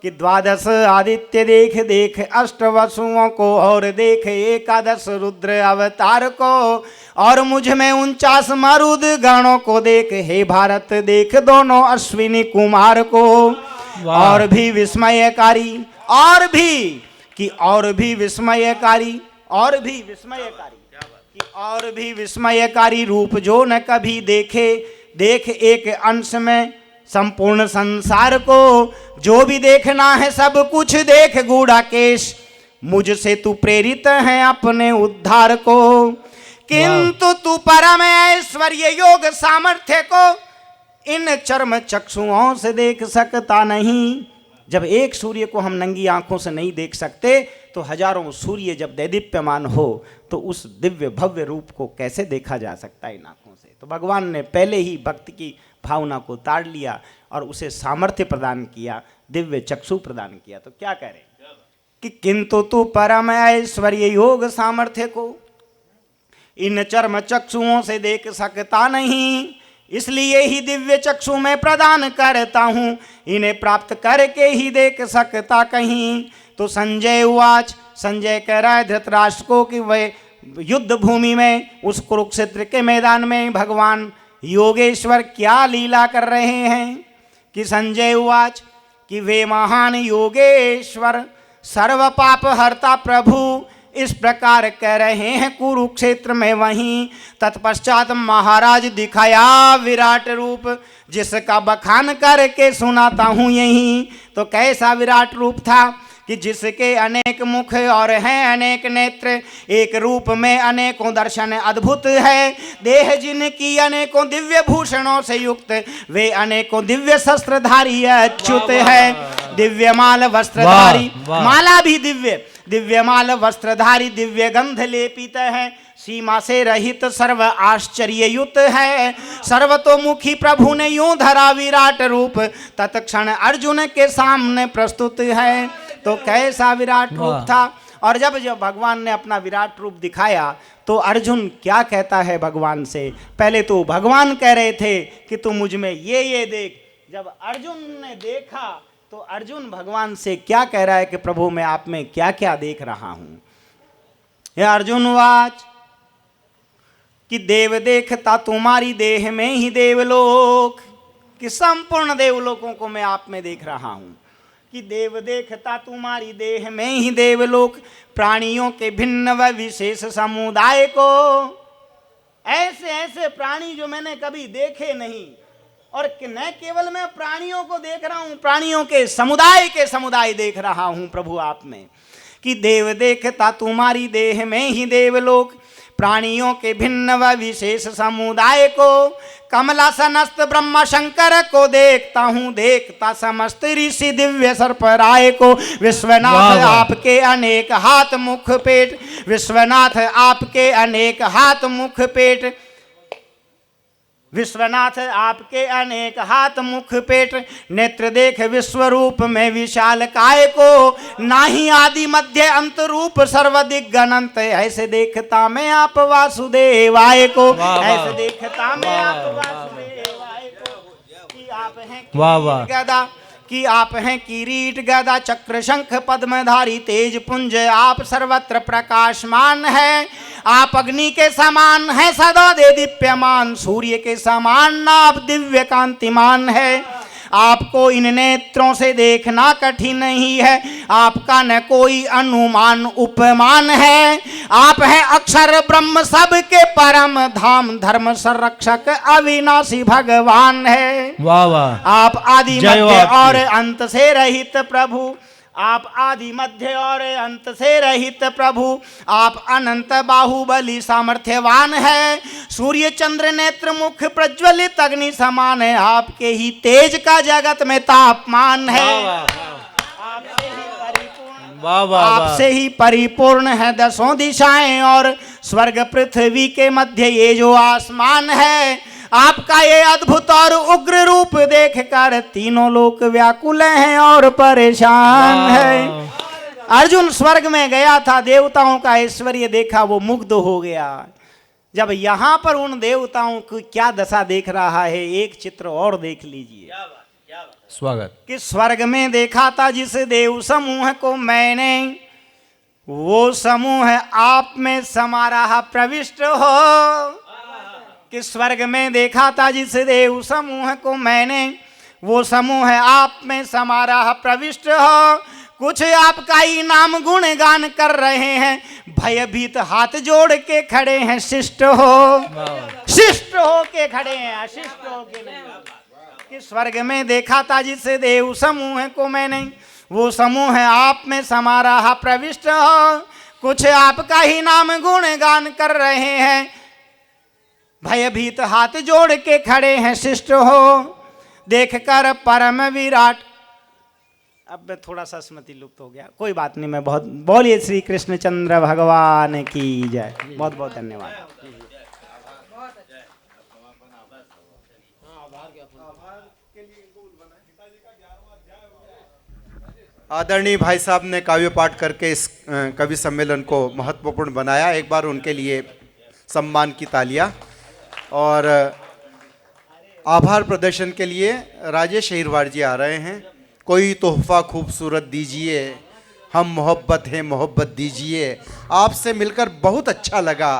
कि 12 आदित्य देख, देख 8 वसुओं को, और देख 11 रुद्र अवतार को, और मुझ में 49 मरुद गणों को देख। हे भारत देख दोनों अश्विनी कुमार को, और भी विस्मयकारी, और भी कि और भी विस्मयकारी, और भी विस्मयकारी, कि और भी विस्मयकारी रूप जो न कभी देखे। देख एक अंश में संपूर्ण संसार को, जो भी देखना है सब कुछ देख गूढ़ाकेश, मुझसे तू प्रेरित है अपने उद्धार को। किंतु तू परम ऐश्वर्य योग सामर्थ्य को इन चर्म चक्षुओं से देख सकता नहीं। जब एक सूर्य को हम नंगी आंखों से नहीं देख सकते, तो हजारों सूर्य जब दैदीप्यमान हो तो उस दिव्य भव्य रूप को कैसे देखा जा सकता है इन आंखों से। तो भगवान ने पहले ही भक्त की भावना को ताड़ लिया और उसे सामर्थ्य प्रदान किया, दिव्य चक्षु प्रदान किया। तो क्या कह रहे कि किंतु तू परम ऐश्वर्य योग सामर्थ्य को इन चर्म चक्षुओं से देख सकता नहीं, इसलिए ही दिव्य चक्षु मैं प्रदान करता हूँ, इन्हें प्राप्त करके ही देख सकता कहीं। तो संजय उवाच, संजय कह रहा है धृतराष्ट्र को कि वह युद्ध भूमि में उस कुरुक्षेत्र के मैदान में भगवान योगेश्वर क्या लीला कर रहे हैं। कि संजय उवाच कि वे महान योगेश्वर सर्व पाप हरता प्रभु इस प्रकार कह रहे हैं कुरुक्षेत्र में। वहीं तत्पश्चात महाराज दिखाया विराट रूप, जिसका बखान करके सुनाता हूँ यहीं। तो कैसा विराट रूप था कि जिसके अनेक मुख और हैं अनेक नेत्र, एक रूप में अनेकों दर्शन अद्भुत है। देह जिनकी अनेकों दिव्य भूषणों से युक्त, वे अनेकों दिव्य शस्त्रधारी अच्युत है। दिव्यमाल वस्त्रधारी, माला भी दिव्य, दिव्यमाल वस्त्रधारी, दिव्य गंध लेपित है, सीमा से रहित सर्व आश्चर्ययुत है। सर्वतोमुखी प्रभु ने यूं धरा विराट रूप, तत्क्षण अर्जुन के सामने प्रस्तुत है। तो कैसा विराट रूप था। और जब भगवान ने अपना विराट रूप दिखाया तो अर्जुन क्या कहता है भगवान से। पहले तो भगवान कह रहे थे कि तू मुझ में ये देख। जब अर्जुन ने देखा तो अर्जुन भगवान से क्या कह रहा है कि प्रभु मैं आप में क्या क्या देख रहा हूं। यह अर्जुन वाच कि देव देखता तुम्हारी देह में ही देवलोक, कि संपूर्ण देवलोकों को मैं आप में देख रहा हूं। कि देव देखता तुम्हारी देह में ही देवलोक, प्राणियों के भिन्न व विशेष समुदाय को, ऐसे ऐसे प्राणी जो मैंने कभी देखे नहीं। और न केवल मैं प्राणियों को देख रहा हूं, प्राणियों के समुदाय देख रहा हूं प्रभु आप में। कि देव देखता तुम्हारी देह में ही देवलोक, प्राणियों के भिन्न व विशेष समुदाय को, कमलासनस्थ ब्रह्मा शंकर को देखता हूँ, देखता समस्त ऋषि दिव्य सर्पराय को। विश्वनाथ आपके अनेक हाथ मुख पेट, विश्वनाथ आपके अनेक हाथ मुख पेट, विश्वनाथ आपके अनेक हाथ मुख पेट, नेत्र देख विश्वरूप में विशाल काय को, नाही आदि मध्य अंत रूप सर्वदिग अनंत, ऐसे देखता मैं आप वासुदेवाय को, ऐसे देखता मैं आप वासुदेवाय को। कि आप हैं गदा, कि आप हैं किरीट गदा चक्र शंख पद्मधारी, तेज पुंज आप सर्वत्र प्रकाशमान है। आप अग्नि के समान है सदा दे दीप्यमान, सूर्य के समान आप दिव्य कांतिमान है। आपको इन नेत्रों से देखना कठिन नहीं है, आपका न कोई अनुमान उपमान है। आप हैं अक्षर ब्रह्म सबके परम धाम, धर्म संरक्षक अविनाशी भगवान है। वाह वाह। आप आदि मध्य और अंत से रहित प्रभु, आप आदि मध्य और अंत से रहित प्रभु, आप अनंत बाहुबली सामर्थ्यवान है। सूर्य चंद्र नेत्र मुख प्रज्वलित अग्नि समान है, आपके ही तेज का जगत में तापमान है। आपसे ही परिपूर्ण है दसों दिशाएं और स्वर्ग पृथ्वी के मध्य ये जो आसमान है। आपका ये अद्भुत और उग्र रूप देखकर तीनों लोक व्याकुल हैं और परेशान है। अर्जुन स्वर्ग में गया था, देवताओं का ऐश्वर्य देखा, वो मुग्ध हो गया। जब यहाँ पर उन देवताओं की क्या दशा देख रहा है, एक चित्र और देख लीजिए। स्वागत। कि स्वर्ग में देखा था जिस देव समूह को मैंने, वो समूह आप में समा रहा प्रविष्ट हो। कि स्वर्ग में देखा था जिस देव समूह को मैंने, वो समूह आप में समा रहा प्रविष्ट हो। कुछ आपका ही नाम गुणगान कर रहे हैं, भयभीत हाथ जोड़ के खड़े हैं, शिष्ट हो के खड़े हैं, अशिष्ट हो के नहीं। कि स्वर्ग में देखा था जिस देव समूह को मैंने, वो समूह आप में समा रहा प्रविष्ट हो। कुछ आपका ही नाम गुणगान कर रहे हैं, भयभीत हाथ जोड़ के खड़े हैं, शिष्ट हो। देखकर परम विराट, अब मैं थोड़ा सा स्मृति लुप्त हो गया, कोई बात नहीं। मैं बहुत बोलिए श्री कृष्णचंद्र भगवान की जय। बहुत बहुत धन्यवाद। आदरणीय भाई साहब ने काव्य पाठ करके इस कवि सम्मेलन को महत्वपूर्ण बनाया। एक बार उनके लिए सम्मान की तालियां। और आभार प्रदर्शन के लिए राजेश अहिरवार जी आ रहे हैं। कोई तोहफा खूबसूरत दीजिए, हम मोहब्बत हैं मोहब्बत दीजिए, आपसे मिलकर बहुत अच्छा लगा,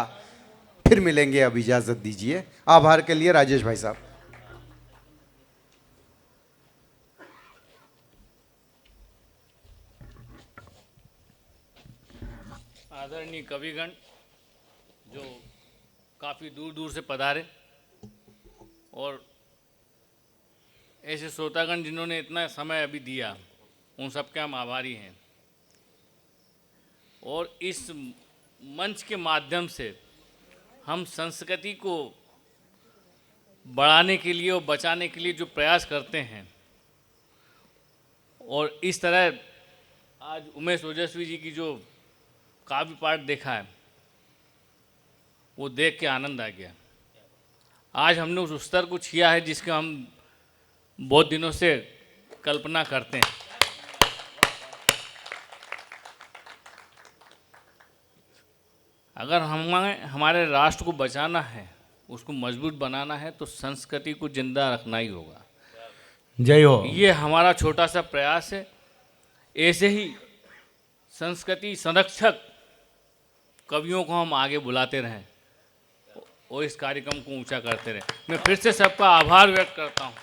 फिर मिलेंगे, अब इजाज़त दीजिए। आभार के लिए राजेश भाई साहब। आदरणीय कविगण जो काफ़ी दूर दूर से पधारे और ऐसे श्रोतागण जिन्होंने इतना समय अभी दिया, उन सब के हम आभारी हैं। और इस मंच के माध्यम से हम संस्कृति को बढ़ाने के लिए और बचाने के लिए जो प्रयास करते हैं, और इस तरह आज उमेश ओजस्वी जी की जो काव्य पाठ देखा है, वो देख के आनंद आ गया। आज हमने उस स्तर को छुआ है जिसके हम बहुत दिनों से कल्पना करते हैं। अगर हमारे राष्ट्र को बचाना है, उसको मजबूत बनाना है, तो संस्कृति को जिंदा रखना ही होगा। जय हो। ये हमारा छोटा सा प्रयास है। ऐसे ही संस्कृति संरक्षक कवियों को हम आगे बुलाते रहें और इस कार्यक्रम को ऊंचा करते रहें। मैं फिर से सबका आभार व्यक्त करता हूँ।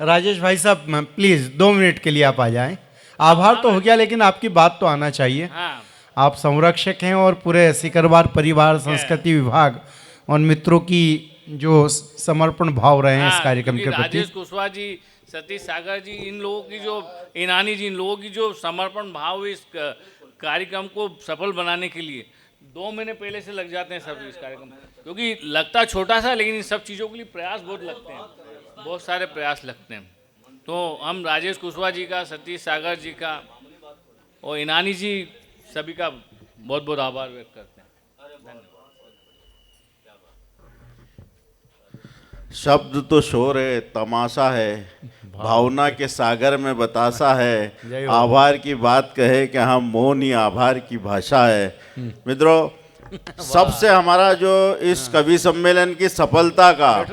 राजेश भाई साहब प्लीज़ 2 मिनट के लिए आप आ जाएं। आभार तो हो गया, लेकिन आपकी बात तो आना चाहिए। हाँ, आप संरक्षक हैं और पूरे सिकरवार परिवार संस्कृति विभाग और मित्रों की जो समर्पण भाव रहे हैं इस कार्यक्रम के क्योंकि प्रति। राजेश कुशवाहा जी, सतीश सागर जी, इन लोगों की जो ईनानी जी, इन लोगों की जो समर्पण भाव इस कार्यक्रम को सफल बनाने के लिए 2 महीने पहले से लग जाते हैं सब इस कार्यक्रम, क्योंकि लगता छोटा सा, लेकिन इन सब चीज़ों के लिए प्रयास बहुत लगते हैं, बहुत सारे प्रयास लगते हैं। तो हम राजेश कुशवाहा जी का, सतीश सागर जी का और ईनानी जी सभी का बहुत बहुत आभार व्यक्त करते हैं। शब्द तो शोर है, तमाशा है, भावना के सागर में बतासा है, आभार की बात कहे कि हम मौन ही आभार की भाषा है। मित्रों, सबसे हमारा जो इस कवि सम्मेलन की सफलता का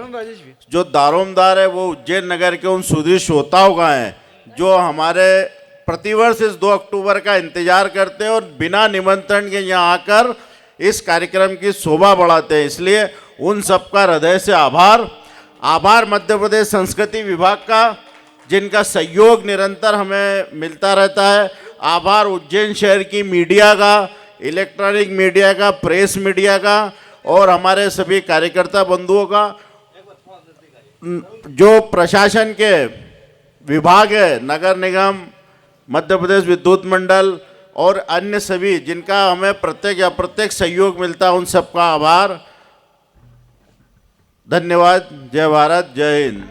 जो दारोमदार है वो उज्जैन नगर के उन सुधीर श्रोताओं का है, जो हमारे प्रतिवर्ष इस 2 अक्टूबर का इंतजार करते हैं और बिना निमंत्रण के यहाँ आकर इस कार्यक्रम की शोभा बढ़ाते हैं। इसलिए उन सबका हृदय से आभार। आभार मध्य प्रदेश संस्कृति विभाग का, जिनका सहयोग निरंतर हमें मिलता रहता है। आभार उज्जैन शहर की मीडिया का, इलेक्ट्रॉनिक मीडिया का, प्रेस मीडिया का और हमारे सभी कार्यकर्ता बंधुओं का। जो प्रशासन के विभाग है, नगर निगम, मध्य प्रदेश विद्युत मंडल और अन्य सभी जिनका हमें प्रत्यक्ष या अप्रत्यक्ष सहयोग मिलता है, उन सबका आभार। धन्यवाद। जय भारत, जय हिंद।